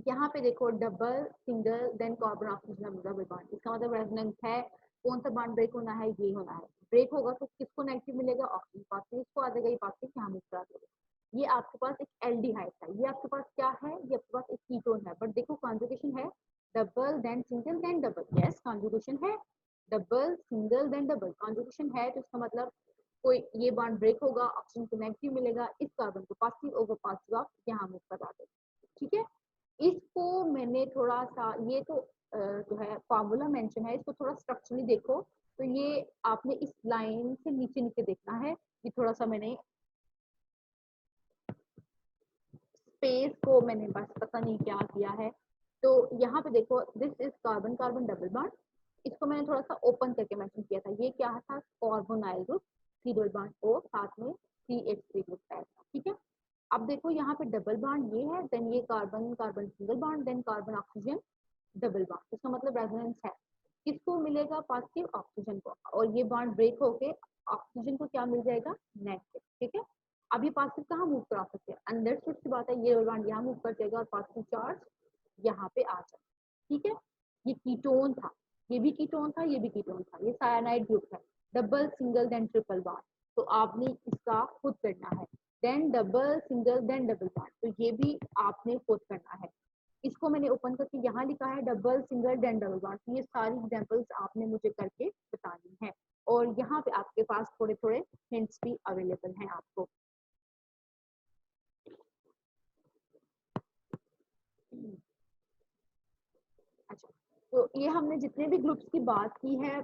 यहाँ पे देखो double single then carbon oxygen double bond, इसका मतलब रेजोनेंस है, कौन सा बॉन्ड ब्रेक होना है, ये होना है। ब्रेक होगा तो किसको नेगेटिव मिलेगा, ऑक्सीजन पॉजिटिव, इसको आ जाएगा, ये पॉजिटिव यहाँ मूव करा देगा। ये आपके पास एक एल्डिहाइड था, ये आपके पास क्या है, ये आपके पास एक कीटोन है, बट देखो कॉन्जुगेशन है double then single then double. Yes, conjugation है double single then double, conjugation है, तो इसका मतलब कोई ये बॉन्ड ब्रेक होगा, ऑक्सीजन को नेगेटिव मिलेगा, इस कार्बन को पॉजिटिव ओवर पॉजिटिव आप यहाँ मूव करा देगा। ठीक है, इसको मैंने थोड़ा सा, ये तो जो है फॉर्मूला मेंशन है, इसको थोड़ा स्ट्रक्चरली देखो। तो ये आपने इस लाइन से नीचे नीचे देखना है, ये थोड़ा सा मैंने स्पेस को मैंने बस पता नहीं क्या किया है। तो यहाँ पे देखो this is carbon carbon double bond, इसको मैंने थोड़ा सा ओपन करके मेंशन किया था। ये क्या था, carbonyl group, C double bond O, साथ में CH3 ग्रुप है, ठीक है। अब देखो यहाँ पे डबल बॉन्ड ये है, देन ये carbon carbon single bond, then carbon oxygen double bond, इसका मतलब रेजोनेंस है। किसको मिलेगा, पॉजिटिव ऑक्सीजन को, और ये बॉन्ड ब्रेक होके ऑक्सीजन को क्या मिल जाएगा, नेगेटिव, ठीक है। अब ये पॉजिटिव कहाँ मूव करा सकते हैं, अंडरस्टूड की बात है, ये बॉन्ड यहाँ मूव कर जाएगा और पॉजिटिव चार्ज यहाँ पे आ जाए, ठीक है। ये कीटोन था, ये भी कीटोन था, ये भी कीटोन था, ये साइनाइड ग्रुप है, double single then triple bond, तो आपने इसका खुद करना है, then double single then double bond, तो ये भी आपने खुद करना है। इसको मैंने ओपन करके यहाँ लिखा है double single then double bond, तो ये सारी एग्जांपल्स आपने मुझे करके बतानी है, और यहाँ पे आपके पास थोड़े थोड़े हिंट्स भी अवेलेबल हैं आपको। अच्छा, तो ये हमने जितने भी ग्रुप्स की बात की है,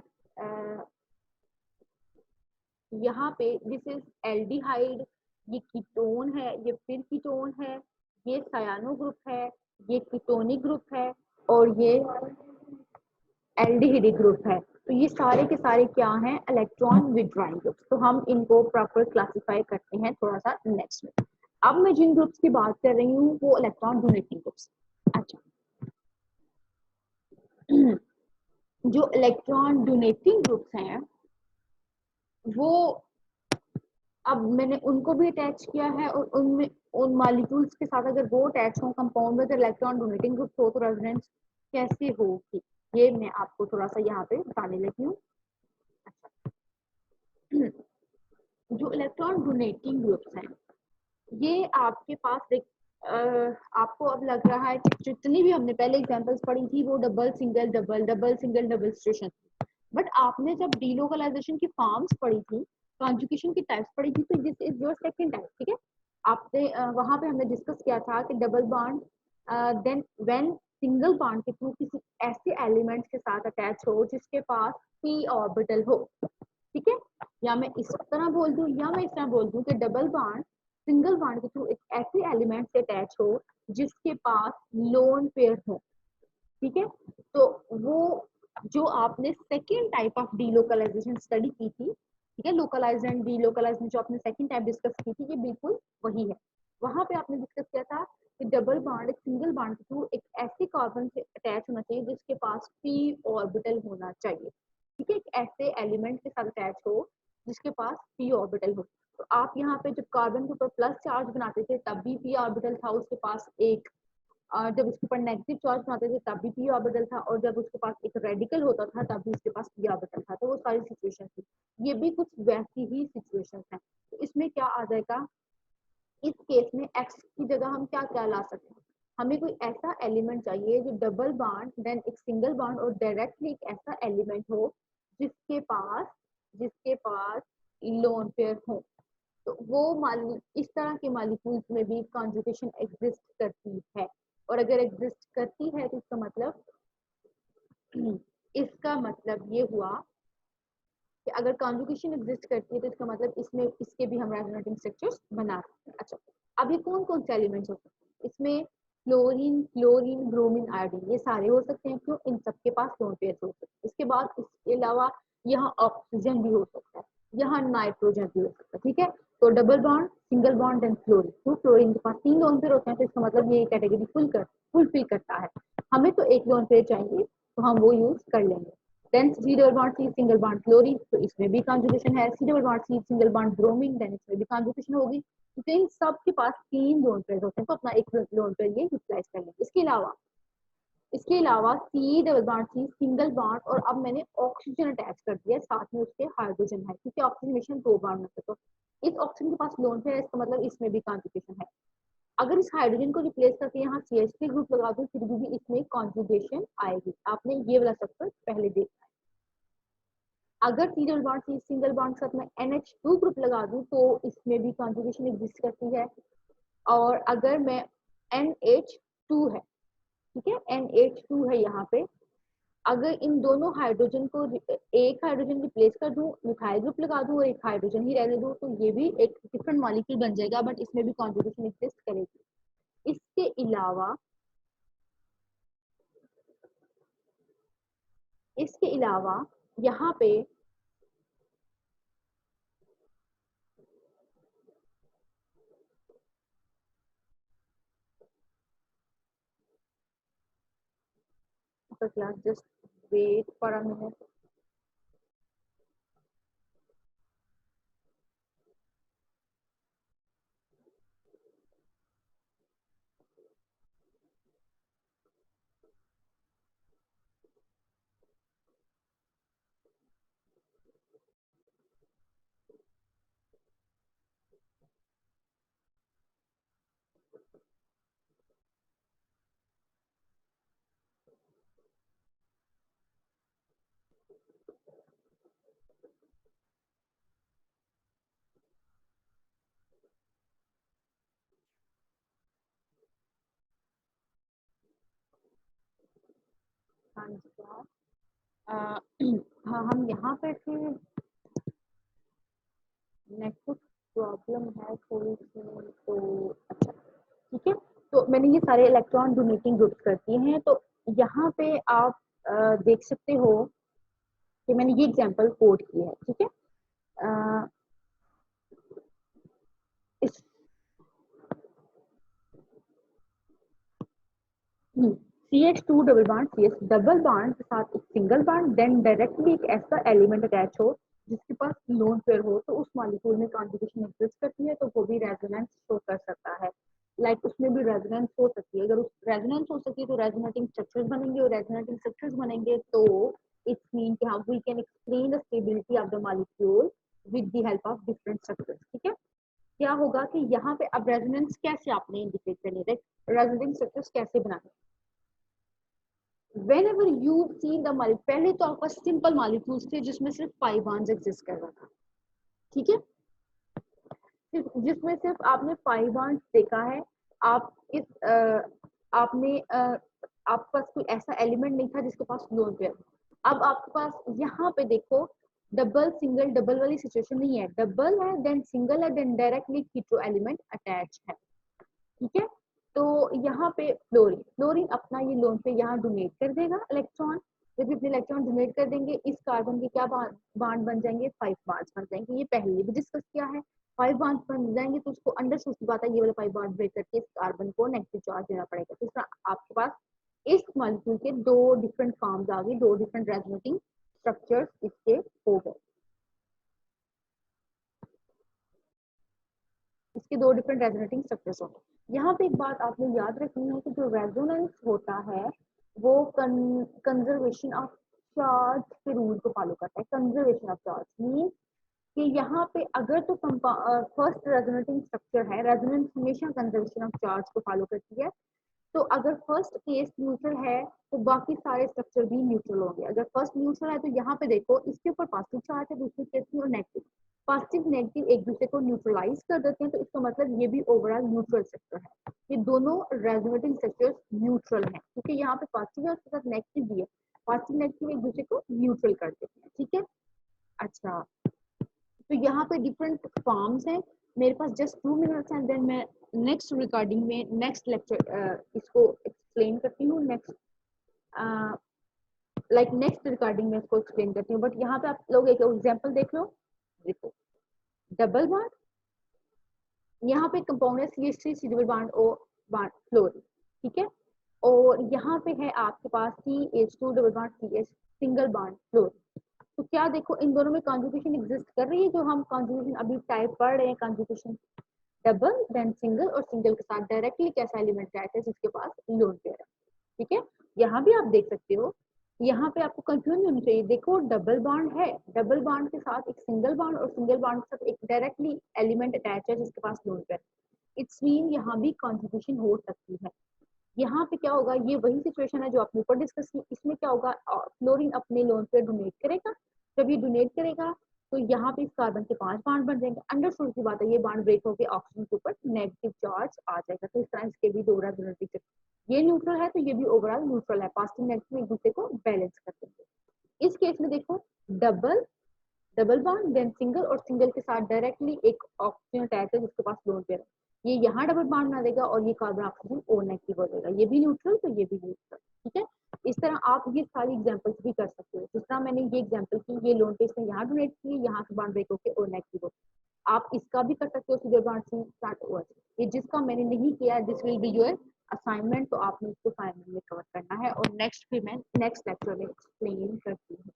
यहाँ पे दिस इज एल्डिहाइड, ये कीटोन है, ये फिर कीटोन है, ये सायानो ग्रुप है, ये कीटोनिक ग्रुप है, और ये एल्डिहाइड ग्रुप है। तो ये सारे के सारे क्या हैं, इलेक्ट्रॉन विथड्रॉइंग ग्रुप्स। तो हम इनको प्रॉपर क्लासिफाई करते हैं थोड़ा सा नेक्स्ट में। अब मैं जिन ग्रुप्स की बात कर रही हूँ वो इलेक्ट्रॉन डोनेटिंग ग्रुप्स। अच्छा, जो इलेक्ट्रॉन डोनेटिंग ग्रुप्स हैं वो, अब मैंने उनको भी अटैच किया है, और उनमें उन मॉलिक्यूल्स के साथ अगर वो अटैच हो कंपाउंड में, तो इलेक्ट्रॉन डोनेटिंग ग्रुप हो, तो रेजोनेंस कैसे होगी, ये मैं आपको थोड़ा सा यहाँ पे बताने लगी हूँ। जो इलेक्ट्रॉन डोनेटिंग ग्रुप्स हैं, ये आपके पास देख, आपको अब लग रहा है कि जितनी भी हमने पहले एग्जांपल्स पढ़ी थी वो double single double double single double situation, but आपने जब डीलोकलाइजेशन की फॉर्म्स पढ़ी थी, कॉन्जुगेशन की टाइप्स पढ़ी थी, तो this is your second type, ठीक है। आपने वहां पे हमने डिस्कस किया था कि double bond then when single bond के थ्रू किसी ऐसे एलिमेंट्स के साथ अटैच हो जिसके पास p ऑर्बिटल हो, ठीक है। या मैं इस तरह बोल दूं, या मैं इस तरह बोल दूं कि डबल बॉन्ड सिंगल बॉन्ड के थ्रू एक ऐसे एलिमेंट से अटैच हो जिसके पास लोन पेयर हो, ठीक है। तो वो जो आपने second type of delocalization study की थी, ठीक है, लोकलाइज एंड डीलोकलाइज में जो आपने सेकेंड टाइप डिस्कस की थी, ये बिल्कुल वही है। वहां पे आपने डिस्कस किया था कि डबल बॉन्ड एक सिंगल बॉन्ड के थ्रू एक ऐसे कार्बन से अटैच होना चाहिए जिसके पास p ऑर्बिटल होना चाहिए, ठीक है, एक ऐसे एलिमेंट के साथ अटैच हो जिसके पास p ऑर्बिटल हो। तो आप यहाँ पे जब कार्बन के ऊपर प्लस चार्ज बनाते थे तब भी p ऑर्बिटल था उसके पास एक, जब उसके ऊपर नेगेटिव चार्ज बनाते थे तब भी p ऑर्बिटल था, और जब उसके पास एक रेडिकल होता था तब भी उसके पास p ऑर्बिटल था। तो वो सारी सिचुएशन थी, ये भी कुछ वैसी ही सिचुएशन है। तो इसमें क्या आ जाएगा, इस केस में x की जगह हम क्या क्या ला सकते हैं, हमें कोई ऐसा एलिमेंट चाहिए जो डबल बॉन्ड देन एक सिंगल बॉन्ड और डायरेक्टली एक ऐसा एलिमेंट हो जिसके पास लोन पेयर हो। तो वो इस तरह के मॉलिक्यूल्स में भी कॉन्जुगेशन एग्जिस्ट करती है, और अगर एग्जिस्ट करती है तो इसका मतलब ये हुआ कि अगर कॉन्जुगेशन एग्जिस्ट करती है तो इसका मतलब इसमें इसके भी हम रेजोनेटिंग स्ट्रक्चर्स बना सकते हैं। अच्छा, अब ये कौन कौन से एलिमेंट्स हो सकते हैं, इसमें फ्लोरीन क्लोरीन ब्रोमीन आयोडीन, ये सारे हो सकते हैं, क्यों, इन सबके पास लोन पेयर हो सकते हैं। इसके बाद इसके अलावा यहाँ ऑक्सीजन भी हो सकता है, यहाँ नाइट्रोजन भी हो सकता है, ठीक है। तो double bond single bond then fluorine, तो फ्लोरीन के पास 3 लोन पेयर होते हैं, तो इसका मतलब ये कैटेगरी फुलफिल करता है। हमें तो एक लोन पेयर चाहिए तो हम वो यूज कर लेंगे। Then C double bond C single bond chlorine, तो इसमें भी कॉन्जुगेशन है, C double bond C single bond bromine, then इसमें भी कॉन्जुगेशन होगी, क्योंकि इन सब के पास 3 लोन पेयर होते हैं, तो अपना एक लोन पेयर ये यूटिलाइज कर लेंगे। इसके अलावा C double bond C single bond, और अब मैंने ऑक्सीजन अटैच कर दिया साथ में उसके हाइड्रोजन है, क्योंकि ऑक्सीजनेशन 2 बॉन्ड में, तो इस ऑक्सीजन के पास लोन पेयर है, इसका मतलब इसमें भी कॉन्जुगेशन है। अगर इस हाइड्रोजन को रिप्लेस करके यहाँ CH3 ग्रुप लगा दूं फिर भी इसमें कॉन्जुगेशन आएगी। आपने ये वाला स्ट्रक्चर पहले देखा है। अगर C double bond C single bond के साथ में NH2 ग्रुप लगा दूं तो इसमें भी कॉन्जुगेशन एग्जिस्ट करती है। और अगर मैं NH2 है, ठीक है, NH2 है यहाँ पे, अगर इन दोनों हाइड्रोजन को एक हाइड्रोजन रिप्लेस कर दूं, मिथाइल ग्रुप लगा दूं और एक हाइड्रोजन ही रहने दूं, तो ये भी एक डिफरेंट मॉलिक्यूल बन जाएगा, बट इसमें भी कॉन्जुगेशन एग्जिस्ट करेगी। इसके अलावा यहाँ पे class just wait for a minute. हाँ जी क्लास, हाँ हम यहाँ पे थे, नेटवर्क प्रॉब्लम है थोड़ी सी, तो अच्छा ठीक है। तो मैंने ये सारे इलेक्ट्रॉन डोनेटिंग ग्रुप्स कर दिए हैं। तो यहाँ पे आप देख सकते हो कि मैंने ये एग्जांपल कोड की है, ठीक है। अ, इस CH2 double bond CH double bond के साथ एक सिंगल बॉन्ड, देन डायरेक्टली एक ऐसा एलिमेंट अटैच हो जिसके पास लोन पेयर हो, तो उस मॉलिक्यूल में कॉन्जुगेशन एग्जिस्ट करती है, तो वो भी रेजोनेंस शो कर सकता है। लाइक उसमें भी रेजोनेंस हो सकती है। अगर उस रेजोनेंस हो सकती है तो रेजोनेटिंग स्ट्रक्चर्स बनेंगे, और रेजोनेटिंग स्ट्रक्चर्स बनेंगे तो इट्स मीन कि हाँ we can explain the stability of the molecule with the help of different structures, ठीक है। क्या होगा कि यहाँ पे अब रेजोनेंस कैसे आपने इंडिकेट करनी है, रेजोनेटिंग स्ट्रक्चर्स कैसे बनाने। whenever you see the पहले तो आपका सिंपल मॉलिक्यूल्स थे जिसमें सिर्फ पाई बॉन्ड्स एग्जिस्ट कर रहा था, ठीक है। जिसमें सिर्फ आपने पाई बॉन्ड्स देखा है। आप इस आपने आपके पास कोई ऐसा एलिमेंट नहीं था जिसके पास लोन पेयर। अब आपके पास यहाँ पे देखो डबल सिंगल डबल वाली सिचुएशन नहीं है, डबल है देन सिंगल है देन डायरेक्टली हीटेरो एलिमेंट अटैच है, ठीक है। तो यहाँ पे फ्लोरीन अपना ये लोन पे यहाँ डोनेट कर देगा इलेक्ट्रॉन। जब भी अपने इलेक्ट्रॉन डोनेट कर देंगे, इस कार्बन के क्या बाड बन जाएंगे, 5 बाड्स बन जाएंगे। ये पहले भी डिस्कस किया है। 5 बाड्स बन जाएंगे तो उसको अंडर सोच की बात है, ये वाला 5 बाड ब्रेक करके इस कार्बन को नेगेटिव चार्ज देना पड़ेगा। तो इसका आपके पास इस मॉलिक्यूल के दो डिफरेंट फॉर्म्स आ गए, दो डिफरेंट रेजोनेटिंग स्ट्रक्चर्स इसके हो गए। इसके दो डिफरेंट रेजोनेटिंग स्ट्रक्चर्स होते हैं। यहाँ पे एक बात आपने याद रखनी है कि जो रेजोनेंस होता है वो कंजर्वेशन ऑफ चार्ज के रूल को फॉलो करता है। कंजर्वेशन ऑफ चार्ज मीन कि यहाँ पे अगर तो फर्स्ट रेजोनेटिंग स्ट्रक्चर है, रेजोनेंस हमेशा कंजर्वेशन ऑफ चार्ज को फॉलो करती है। तो अगर फर्स्ट केस न्यूट्रल है तो बाकी सारे स्ट्रक्चर भी न्यूट्रल होंगे। अगर फर्स्ट न्यूट्रल है तो यहाँ पे देखो इसके ऊपर पॉजिटिव चार्ज है, दूसरे केस में और नेगेटिव। पॉजिटिव नेगेटिव एक दूसरे को न्यूट्रलाइज कर देते हैं, तो इसका मतलब ये भी ओवरऑल न्यूट्रल स्ट्रक्चर है। ये दोनों रेजोनेटिंग स्ट्रक्चर्स न्यूट्रल हैं क्योंकि यहाँ पे पॉजिटिव है उसके साथ नेगेटिव भी है। पॉजिटिव नेगेटिव एक दूसरे को न्यूट्रल कर देते हैं, ठीक है। अच्छा, तो यहाँ पे डिफरेंट फॉर्म्स हैं। मेरे पास जस्ट 2 मिनट्स हैं, देन मैं नेक्स्ट रिकॉर्डिंग में नेक्स्ट लेक्चर इसको एक्सप्लेन करती हूँ। नेक्स्ट नेक्स्ट रिकॉर्डिंग में इसको एक्सप्लेन करती हूँ। बट यहाँ पे आप लोग एक एग्जांपल देख लो। देखो डबल बॉन्ड, यहाँ पे कंपाउंड है CH3 double bond O bond fluorine, ठीक है। और यहाँ पे है आपके पास CH2 double bond CH single bond fluorine. तो क्या देखो इन दोनों में कॉन्जुगेशन एग्जिस्ट कर रही है, जो हम कॉन्जुगेशन अभी टाइप पढ़ रहे हैं। कॉन्जुगेशन डबल देन सिंगल, और सिंगल के साथ डायरेक्टली कैसा एलिमेंट रहता है जिसके पास लोन पेयर है, ठीक है। यहाँ भी आप देख सकते हो, यहाँ पे आपको कंफ्यूजन नहीं होनी चाहिए। देखो डबल बॉन्ड है, डबल बॉन्ड के साथ एक सिंगल बॉन्ड, और सिंगल बॉन्ड के साथ एक डायरेक्टली एलिमेंट अटैच है जिसके पास लोन पेयर। इट्स मीन यहाँ भी कॉन्जुगेशन हो सकती है। यहाँ पे क्या होगा, ये वही सिचुएशन है जो आपने ऊपर डिस्कस की। इसमें क्या होगा, फ्लोरीन अपने लोन पे डोनेट करेगा। जब ये डोनेट करेगा तो यहाँ पे इस कार्बन के 5 बाड बन जाएंगे। अंडरस्टूड की बात है, ये बाड ब्रेक होकर ऑक्सीजन के ऊपर नेगेटिव चार्ज आ जाएगा। तो इस तरह इसके भी दो रेजोनेटिव, ये न्यूट्रल है तो ये भी ओवरऑल न्यूट्रल है। पॉजिटिव नेगेटिव एक दूसरे को बैलेंस कर देंगे। इस केस में देखो double double bond then single, और सिंगल के साथ डायरेक्टली एक ऑक्सीजन अटैच है जिसके पास लोन पेयर है। ये यहाँ डबल बॉन्ड बना देगा और ये कार्बन ऑक्सीजन ओ नेगेटिव हो जाएगा, ये भी न्यूट्रल तो ये भी न्यूट्रल। ठीक है, इस तरह आप ये सारी एग्जांपल्स भी कर सकते हो। जिस तरह मैंने ये एग्जांपल की, ये लोन पेज में यहाँ डोनेट किए, यहाँ से बॉन्ड ब्रेक होकर ओ नेगेटिव हो, आप इसका भी कर सकते हो सीधे बॉन्ड से स्टार्ट हुआ। ये जिसका मैंने नहीं किया, this will be your assignment, तो आपने इसको असाइनमेंट में कवर करना है और नेक्स्ट फिर मैं नेक्स्ट लेक्चर में एक्सप्लेन करती हूँ।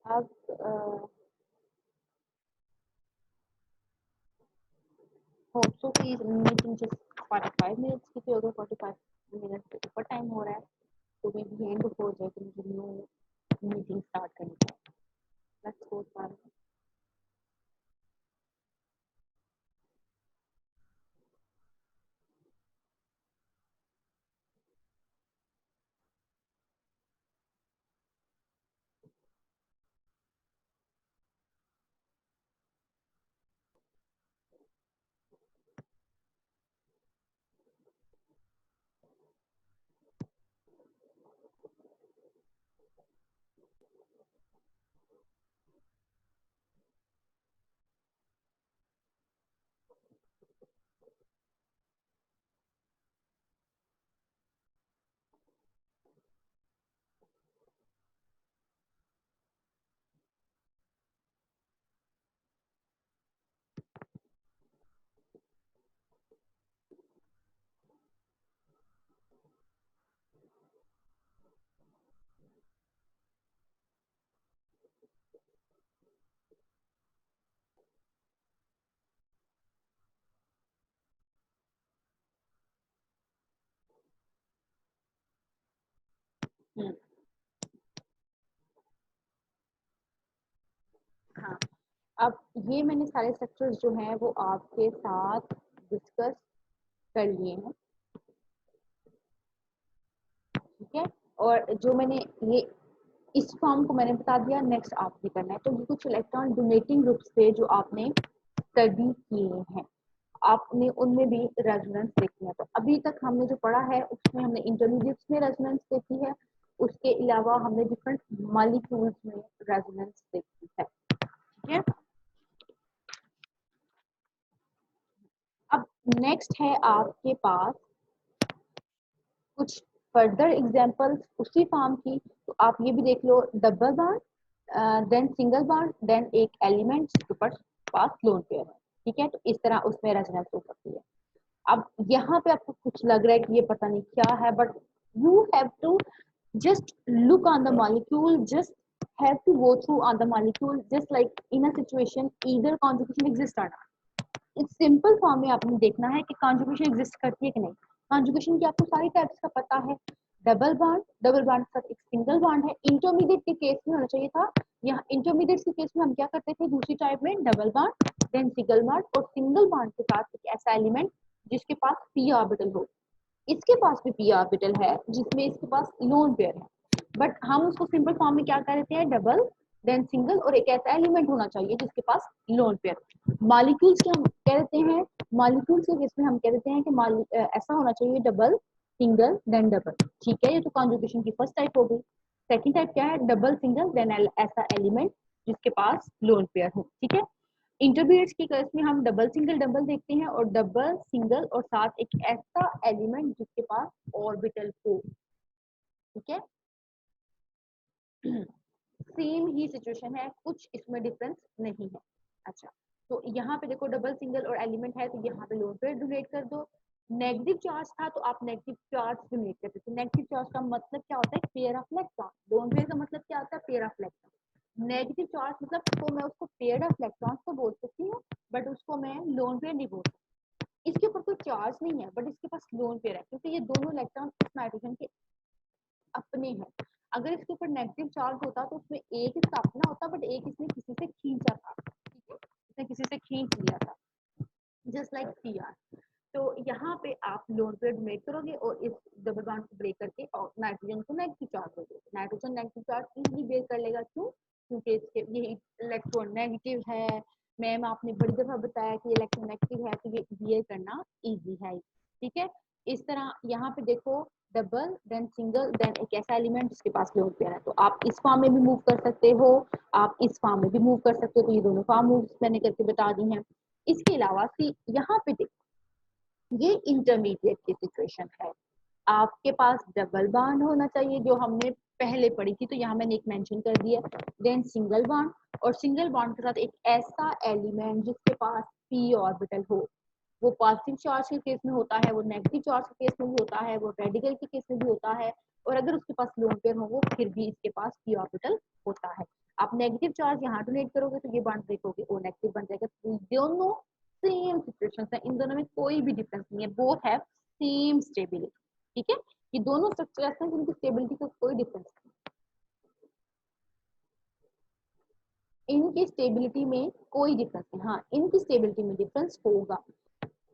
अब होप सो कि मीटिंग जस्ट 45 मिनट्स की थी, अगर 45 मिनट से ऊपर टाइम हो रहा है तो मे बी एंड हो जाए तो मुझे न्यू मीटिंग स्टार्ट करनी है। लेट्स गो फॉर हाँ, अब ये मैंने सारे स्ट्रक्चर्स जो हैं वो आपके साथ डिस्कस कर लिए हैं। ठीक है, और जो मैंने ये इस फॉर्म को मैंने बता दिया, नेक्स्ट आपने करना है। तो ये कुछ इलेक्ट्रॉन डोनेटिंग ग्रुप्स थे जो आपने स्टडी किए हैं, आपने उनमें भी रेजोनेंस देखी है। तो अभी तक हमने जो पढ़ा है उसमें हमने इंटरमीडिएट्स में रेजोनेंस देखी है, उसके अलावा हमने डिफरेंट मॉलिक्यूल्स में रेजोनेंस देखी है। ठीक है, अब नेक्स्ट है आपके पास कुछ फर्दर एग्जांपल्स उसी फॉर्म की। तो आप ये भी देख लो, double bond then single bond then एक एलिमेंट जिसके पास लोन पेयर है। ठीक है, तो इस तरह उसमें रेजोनेंस हो सकती है। अब यहाँ पे आपको कुछ लग रहा है कि ये पता नहीं क्या है, but you have to just look on the molecule, just have to go through on the molecule, just like in a situation either conjugation exists or not। इस सिंपल फॉर्म में आपने देखना है कि कॉन्जुगेशन एग्जिस्ट करती है कि नहीं। कॉन्जुगेशन की आपको सारी टाइप्स का पता है, डबल बॉन्ड के साथ एक सिंगल बॉन्ड है। इंटरमीडिएट के केस में होना चाहिए था, यहाँ इंटरमीडिएट के केस में हम क्या करते थे, दूसरी टाइप में double bond then single bond, और सिंगल बॉन्ड के साथ एक ऐसा एलिमेंट जिसके पास पी ऑर्बिटल हो। इसके पास भी पी ऑर्बिटल है जिसमें इसके पास लोन पेयर है, बट हम उसको सिंपल फॉर्म में क्या कर देते हैं, डबल देन सिंगल, और एक ऐसा एलिमेंट होना चाहिए जिसके पास लोन पेयर। मॉलिक्यूल्स के हम कह देते हैं, मॉलिक्यूल्स के केस में हम कह देते हैं कि ऐसा होना चाहिए डबल सिंगल देन डबल। ठीक है, ये तो कॉन्जुगेशन की फर्स्ट टाइप हो गई। सेकंड टाइप क्या है, डबल सिंगल देन ऐसा एलिमेंट जिसके पास लोन पेयर हो। ठीक है, इंटरमीडिएट्स के केस में हम डबल सिंगल डबल देखते हैं, और डबल सिंगल और साथ एक ऐसा एलिमेंट जिसके पास ऑर्बिटल हो। ठीक है, सेम ही सिचुएशन है, कुछ इसमें डिफरेंस नहीं है। अच्छा, तो यहाँ पे देखो डबल सिंगल और एलिमेंट है, तो यहाँ पे लोन पेयर डोनेट कर दो। नेगेटिव चार्ज था तो आप नेगेटिव चार्ज डोनेट करते थे। नेगेटिव चार्ज का मतलब क्या होता है, pair of electron. Lone pair का मतलब क्या होता है, pair of electron. Negative charge मतलब तो मैं उसको पेयर ऑफ इलेक्ट्रॉन तो बोल सकती हूँ, बट उसको मैं लोन पेयर नहीं बोल सकती। इसके ऊपर कोई चार्ज नहीं है, बट इसके पास लोन पेयर है क्योंकि ये दोनों इलेक्ट्रॉन इस नाइट्रोजन के अपने हैं। अगर इसके ऊपर नेगेटिव चार्ज होता तो उसमें एक इसका अपना होता, बट एक इसने किसी से खींचा था, ठीक है, इसने किसी से खींच लिया था, जस्ट लाइक Cr। तो यहाँ पे आप लोन पेयर डोनेट करोगे और इस डबल बॉन्ड को ब्रेक करके और नाइट्रोजन को नेगेटिव चार्ज हो जाएगा। Nitrogen negative charge easily bear कर लेगा, क्यों? क्योंकि इसके ये इलेक्ट्रॉन नेगेटिव है। मैम आपने बड़ी दफा बताया कि इलेक्ट्रॉन नेगेटिव है तो ये बेयर करना इजी है, ठीक है। इस तरह यहाँ पे देखो, डबल देन सिंगल देन एक ऐसा एलिमेंट जिसके पास लोन पेयर है, तो आप इस फॉर्म में भी मूव कर सकते हो, आप इस फॉर्म में भी मूव कर सकते हो। तो ये दोनों फॉर्म मूव मैंने करके बता दी हैं। इसके अलावा सी यहाँ पे देखो, ये इंटरमीडिएट की सिचुएशन है। आपके पास डबल बॉन्ड होना चाहिए जो हमने पहले पढ़ी थी, तो यहाँ मैंने एक मेंशन कर दिया। देन सिंगल बॉन्ड, और सिंगल बॉन्ड के साथ एक ऐसा एलिमेंट जिसके पास p ऑर्बिटल हो। वो पॉजिटिव चार्ज के केस में होता है, वो नेगेटिव चार्ज के केस में भी होता है, वो रेडिकल के केस में भी होता है, और अगर उसके पास लोन पेयर हो वो फिर भी इसके पास p ऑर्बिटल होता है। आप नेगेटिव चार्ज यहाँ डोनेट करोगे तो ये बॉन्ड ब्रेक होगी, ओ नेगेटिव बन जाएगा। तो दोनों सेम सिचुएशन है, इन दोनों में कोई भी डिफरेंस नहीं है, बोथ हैव सेम स्टेबिलिटी, ठीक है। ये दोनों स्ट्रक्चर ऐसे हैं जिनकी स्टेबिलिटी का कोई डिफरेंस नहीं, इनकी स्टेबिलिटी में कोई डिफरेंस नहीं। हाँ, इनकी स्टेबिलिटी में डिफरेंस होगा।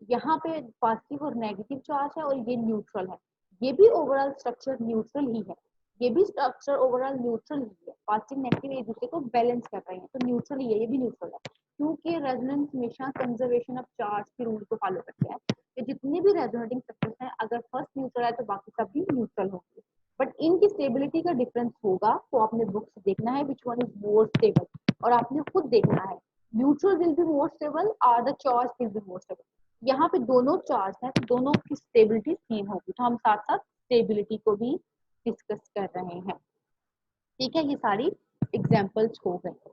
यहाँ पे पॉजिटिव और नेगेटिव चार्ज है और ये न्यूट्रल है, ये भी ओवरऑल स्ट्रक्चर न्यूट्रल ही है, ये भी स्ट्रक्चर ओवरऑल न्यूट्रल ही है। पॉजिटिव नेगेटिव एक दूसरे को बैलेंस कर रहे हैं, तो न्यूट्रल ही है, ये भी न्यूट्रल है। क्योंकि रेजोनेंस हमेशा कंजर्वेशन ऑफ चार्ज के रूल को फॉलो करते हैं, कि जितने भी रेजोनेटिंग स्ट्रक्चर्स हैं अगर फर्स्ट न्यूट्रल है तो बाकी सब भी न्यूट्रल होंगे। बट इनकी स्टेबिलिटी का डिफरेंस होगा, तो आपने बुक से देखना है which one is more stable, और आपने खुद देखना है neutral will be more stable और the charge will be more stable. यहाँ पे दोनों चार्ज हैं तो दोनों की स्टेबिलिटी सेम होगी, तो हम साथ साथ स्टेबिलिटी को भी डिस्कस कर रहे हैं, ठीक है। ये सारी एग्जांपल्स हो गए।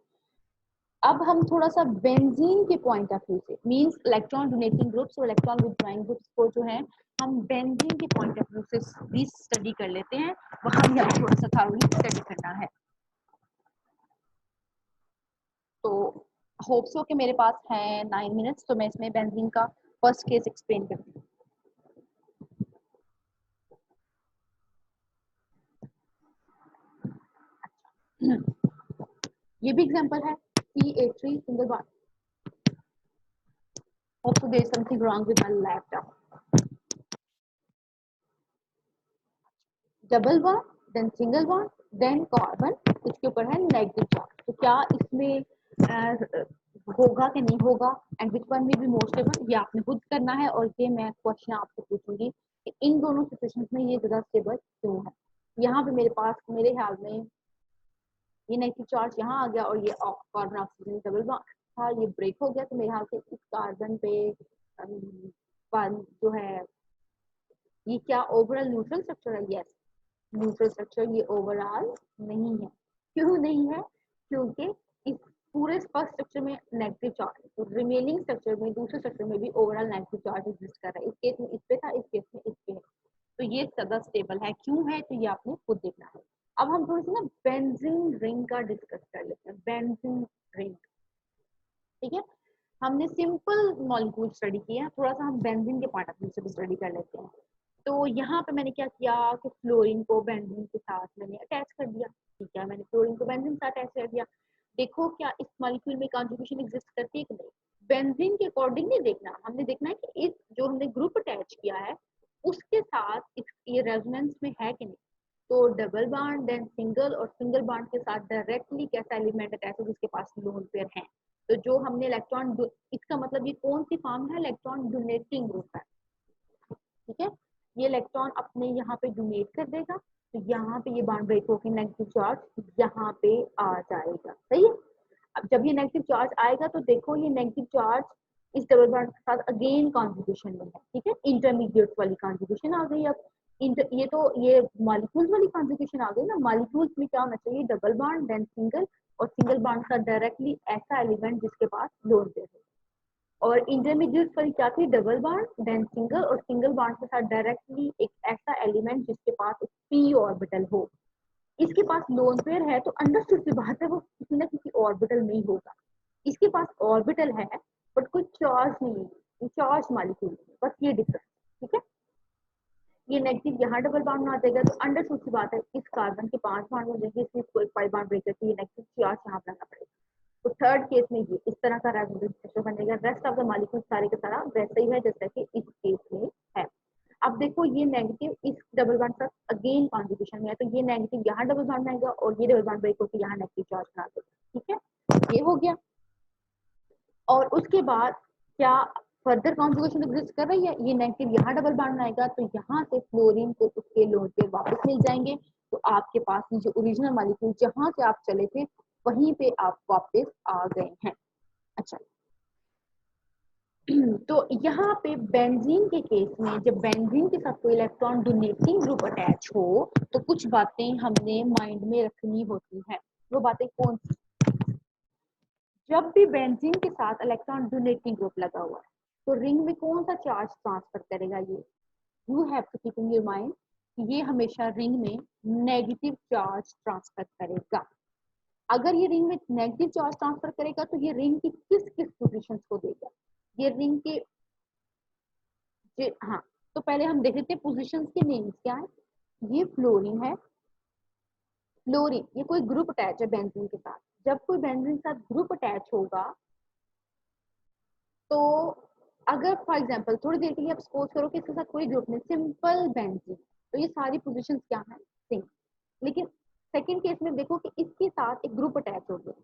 अब हम थोड़ा सा बेंजीन के पॉइंट ऑफ व्यू से, मींस इलेक्ट्रॉन डोनेटिंग ग्रुप्स और इलेक्ट्रॉन विथड्रॉइंग ग्रुप्स को जो है हम बेंजीन के पॉइंट ऑफ व्यू से भी स्टडी कर लेते हैं, वहां भी हमें थोड़ा सा थॉरोली स्टडी करना है। तो होप सो कि मेरे पास है 9 मिनट्स, तो मैं इसमें बेंजीन का फर्स्ट केस एक्सप्लेन करती हूँ। ये भी एग्जांपल है CH3 single bond. Hope so there is something wrong with my laptop. Double bond then single bond then carbon, इसके ऊपर है नेगेटिव चार्ज। तो क्या इसमें होगा कि नहीं होगा, एंड विच वन में भी मोर स्टेबल, ये आपने खुद करना है। और ये मैं क्वेश्चन आपसे पूछूंगी कि इन दोनों सिचुएशंस में ये ज्यादा स्टेबल क्यों है। यहाँ पे मेरे पास मेरे ख्याल में ये नेगेटिव चार्ज यहाँ आ गया और ये कार्बन ऑक्सीजन डबल बॉन्ड था, ये ब्रेक हो गया, तो मेरे ख्याल से इस कार्बन पे जो है ये क्या ओवरऑल न्यूट्रल स्ट्रक्चर है? यस, न्यूट्रल स्ट्रक्चर ये ओवरऑल नहीं है। क्यों नहीं है? क्योंकि इस पूरे फर्स्ट स्ट्रक्चर में नेगेटिव चार्ज है, तो रिमेनिंग स्ट्रक्चर में दूसरे स्ट्रक्चर में भी ओवरऑल नेगेटिव चार्ज एग्जिस्ट कर रहा है। इस केस में इस पे था, इस केस में इस पे है, तो ये ज्यादा स्टेबल है। क्यों है? तो ये आपने खुद देखना है। अब हम थोड़ी सी ना बेंजीन रिंग का डिस्कस कर लेते हैं। बेंजीन रिंग, ठीक है। हमने सिंपल मॉलिक्यूल स्टडी किया है, थोड़ा सा हम बेंजीन के पॉइंट ऑफ व्यू से भी स्टडी कर लेते हैं। तो यहाँ पे मैंने क्या किया कि फ्लोरीन को बेंजीन के साथ मैंने अटैच कर दिया, ठीक है। मैंने फ्लोरीन को बेंजीन के साथ अटैच कर दिया। देखो क्या इस मॉलिक्यूल में कॉन्जुगेशन एग्जिस्ट करती है कि नहीं। बेंजीन के अकॉर्डिंग नहीं देखना, हमने देखना है कि इस जो हमने ग्रुप अटैच किया है उसके साथ ये रेजोनेंस में है कि नहीं। तो डबल बॉन्ड देन सिंगल, और सिंगल बॉन्ड के साथ डायरेक्टली कैसा एलिमेंट अटैच है जिसके पास लोन पेयर है। तो जो हमने इलेक्ट्रॉन, इसका मतलब ये कौन सी फॉर्म है? इलेक्ट्रॉन डोनेटिंग ग्रुप है, ठीक है। ये इलेक्ट्रॉन अपने यहाँ पे डोनेट कर देगा, तो यहाँ पे ये बॉन्ड ब्रेक होकर नेगेटिव चार्ज यहाँ पे आ जाएगा, सही है। अब जब ये नेगेटिव चार्ज आएगा तो देखो ये नेगेटिव चार्ज इस डबल बॉन्ड के साथ अगेन कॉन्जुगेशन में है, ठीक है। इंटरमीडिएट वाली कॉन्जुगेशन आ गई। अब ये तो ये मॉलिक्यूल्स वाली कॉन्जुगेशन आ गई ना। मॉलिक्यूल्स में क्या होना चाहिए? डबल बॉन्ड देन सिंगल, और सिंगल बॉन्ड का डायरेक्टली ऐसा एलिमेंट जिसके पास लोन पेयर है। और इंटरमीडिएट पर क्या थी? डबल बॉन्ड देन सिंगल, और सिंगल बॉन्ड के साथ डायरेक्टली एक ऐसा एलिमेंट जिसके पास p ऑर्बिटल हो। इसके पास लोन पेयर है तो अंडरस्टूड सी बात है वो किसी ना किसी ऑर्बिटल में ही होगा। इसके पास ऑर्बिटल है बट कोई चार्ज नहीं है, चार्ज मॉलिक्यूल, बस ये डिफरेंस, ठीक है। ये नेगेटिव यहाँ डबल बॉन्ड में आ जाएगा, तो अंडरस्टूड सी बात है इस कार्बन के 5 बॉन्ड हो जाएंगे, इसलिए इसको एक 5 बॉन्ड ब्रेक करके ये नेगेटिव चार्ज यहाँ बनाना पड़ेगा। तो थर्ड केस में ये इस तरह का रेजोनेंस स्ट्रक्चर बनेगा। रेस्ट ऑफ द मॉलिक्यूल सारे का सारा वैसा ही है जैसा कि इस केस में है। अब देखो ये नेगेटिव इस डबल बॉन्ड का अगेन कॉन्जुगेशन में है, तो ये नेगेटिव यहाँ डबल बॉन्ड बनाएगा और ये डबल बॉन्ड ब्रेक होकर यहाँ नेगेटिव चार्ज बना देगा। ठीक है, ये हो गया। और उसके बाद क्या फर्दर कॉन्जुगेशन एग्जिस्ट कर रही है, ये नेगेटिव यहाँ डबल बॉन्ड बनाएगा, तो यहाँ से फ्लोरीन को उसके लोन पे वापस मिल जाएंगे। तो आपके पास ये जो ओरिजिनल मॉलिक्यूल जहां से आप चले थे वहीं पे आप वापस आ गए हैं। अच्छा, तो यहाँ पे बेंजीन के केस में जब बेंजीन के साथ कोई इलेक्ट्रॉन डोनेटिंग ग्रुप अटैच हो तो कुछ बातें हमने माइंड में रखनी होती हैं। वो बातें कौन सी? जब भी बेंजीन के साथ इलेक्ट्रॉन डोनेटिंग ग्रुप लगा हुआ है तो रिंग में कौन सा चार्ज ट्रांसफर करेगा? ये you have to keep in your mind कि ये हमेशा रिंग में नेगेटिव चार्ज ट्रांसफर करेगा। अगर ये रिंग में नेगेटिव चार्ज ट्रांसफर करेगा तो ये रिंग की किस किस पोजीशंस को देगा? ये रिंग के हाँ, तो पहले हम देख लेते हैं पोजीशंस के नेम्स क्या है। ये फ्लोरीन है, फ्लोरीन ये कोई ग्रुप अटैच है बेंजीन के साथ। जब कोई बेंजीन के साथ ग्रुप अटैच होगा तो अगर फॉर एग्जांपल थोड़ी देर के लिए आप सपोज करो कि इसके साथ कोई ग्रुप नहीं, सिंपल बेंजीन, तो ये सारी पोजीशंस क्या है? सेम। लेकिन सेकंड केस में देखो कि इसके साथ एक ग्रुप अटैच हो गया।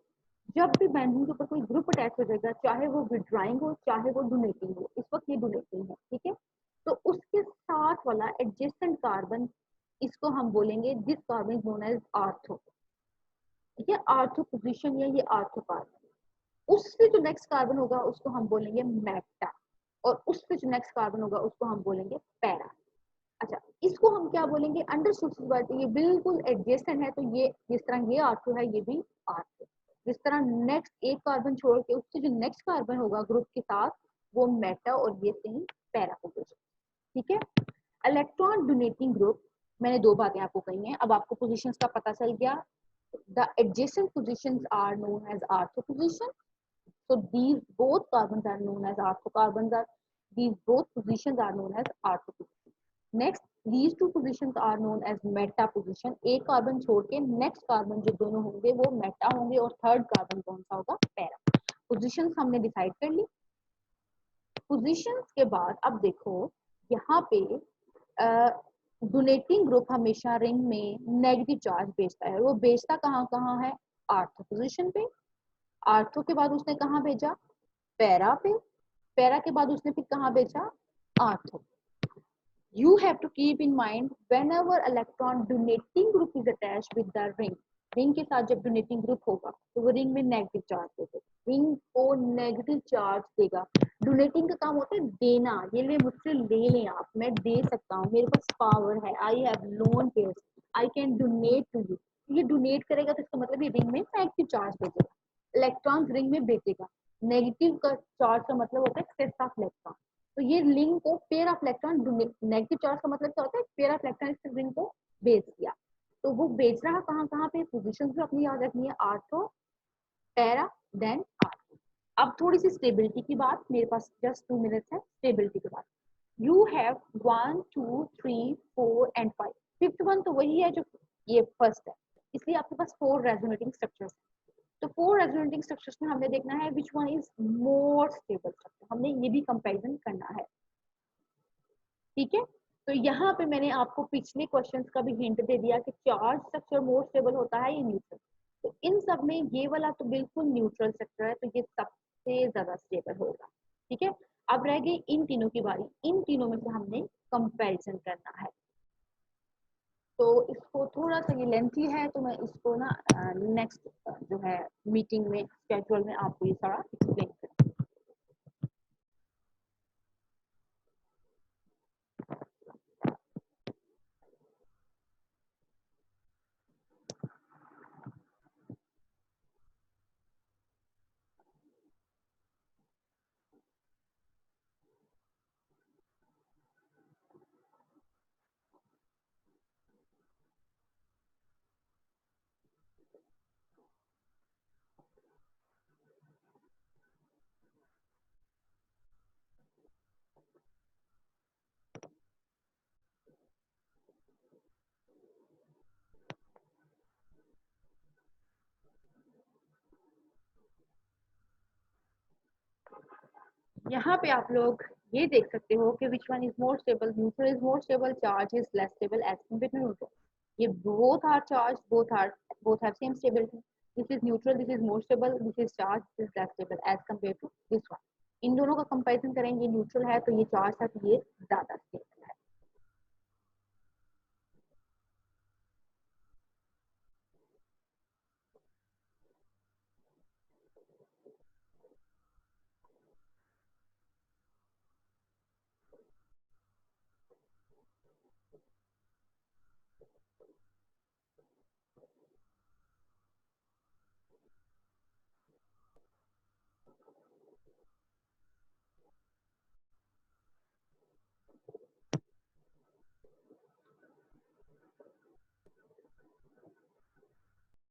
जब भी बेंजीन के ऊपर कोई ग्रुप अटैच हो जाएगा, चाहे वो विड्रॉइंग हो चाहे वो डोनेटिंग हो, इस वक्त ये डोनेटिंग है, ठीक है, तो उसके साथ वाला एडजेसेंट कार्बन इसको हम बोलेंगे this carbon is known as ortho. ठीक है, आर्थो पोजीशन या ये आर्थो कार्बन। उससे जो नेक्स्ट कार्बन होगा उसको हम बोलेंगे मेटा, और उससे जो नेक्स्ट कार्बन होगा उसको हम बोलेंगे पैरा। अच्छा, इसको हम क्या बोलेंगे? अंडरस्टूड, ये बिल्कुल एडजेसेंट है, तो ये जिस तरह ये आर्थो है ये भी आर्थो। जिस तरह नेक्स्ट एक कार्बन छोड़ के उससे जो नेक्स्ट कार्बन होगा ग्रुप के साथ वो मेटा और ये सेम पैरा हो गया। ठीक है, इलेक्ट्रॉन डोनेटिंग ग्रुप, मैंने दो बातें आपको कही हैं, अब आपको पोजीशंस का पता चल गया। The adjacent positions are known as ortho position, so these both carbons are known as ortho carbons, are these both positions are known as ortho position. Next, these two positions are known as meta position. एक carbon छोड़ के next carbon जो दोनों होंगे वो Meta होंगे और third carbon कौन सा होगा? पैरा। पोजीशंस हमने डिसाइड कर ली। पोजीशंस के बाद अब देखो यहाँ पे डोनेटिंग ग्रुप हमेशा रिंग में नेगेटिव चार्ज भेजता है। वो भेजता कहाँ कहाँ है? आर्थो पोजीशन पे। आर्थो के बाद उसने कहाँ भेजा? पैरा पे। पैरा के बाद उसने फिर कहाँ भेजा? Ortho. You have to keep in mind whenever electron donating group is attached with the ring, ring के साथ जब डोनेटिंग ग्रुप होगा तो वो रिंग में नेगेटिव चार्ज देगा, रिंग को नेगेटिव चार्ज देगा। डोनेटिंग का काम होता है देना, ये ले मुझसे ले लें आप, मैं दे सकता हूँ, मेरे पास पावर है, I have lone pairs, I can donate to you. ये डोनेट करेगा तो इसका मतलब ये रिंग में नेगेटिव चार्ज भेजेगा, इलेक्ट्रॉन रिंग में भेजेगा। नेगेटिव का चार्ज का मतलब होता है एक्सेस ऑफ इलेक्ट्रॉन, तो ये लिंक को pair of electron, negative charge का मतलब क्या होता है? पेयर ऑफ इलेक्ट्रॉन इस रिंग को भेज दिया। तो वो भेज रहा कहाँ कहाँ पे? पोजीशंस भी अपनी याद रखनी है, आर्थो, पैरा, देन आर्थो। अब थोड़ी सी स्टेबिलिटी की बात, मेरे पास जस्ट 2 मिनट्स है स्टेबिलिटी की बात। You have 1 2 3 4 and 5, fifth one तो वही है जो ये फर्स्ट है, इसलिए आपके पास 4 रेजोनेटिंग स्ट्रक्चर्स। तो 4 रेजोनेटिंग स्ट्रक्चर्स में हमने देखना है which one is more stable structure, हमने ये भी कंपैरिजन करना है। ठीक है, तो यहाँ पे मैंने आपको पिछले क्वेश्चंस का भी हिंट दे दिया कि चार्ज स्ट्रक्चर मोर स्टेबल होता है या न्यूट्रल। तो इन सब में ये वाला तो बिल्कुल न्यूट्रल स्ट्रक्चर है, तो ये सबसे ज्यादा स्टेबल होगा। ठीक है, अब रह गई इन तीनों की बारी, इन तीनों में से हमने कंपैरिजन करना है। तो इसको थोड़ा सा ये लेंथी है, तो मैं इसको ना नेक्स्ट जो है मीटिंग में स्केड्यूल में आपको ये सारा एक्सप्लेन करूँ। यहाँ पे आप लोग ये देख सकते हो कि which one is more stable, neutral is more stable, charge is less stable as compare to neutral. ये both are charge, both have same stability. This is neutral, this is more stable, this is charge, this is less stable as compare to this one. इन दोनों का comparison करेंगे, neutral है तो ये charge है तो ये ज्यादा स्टेबल है।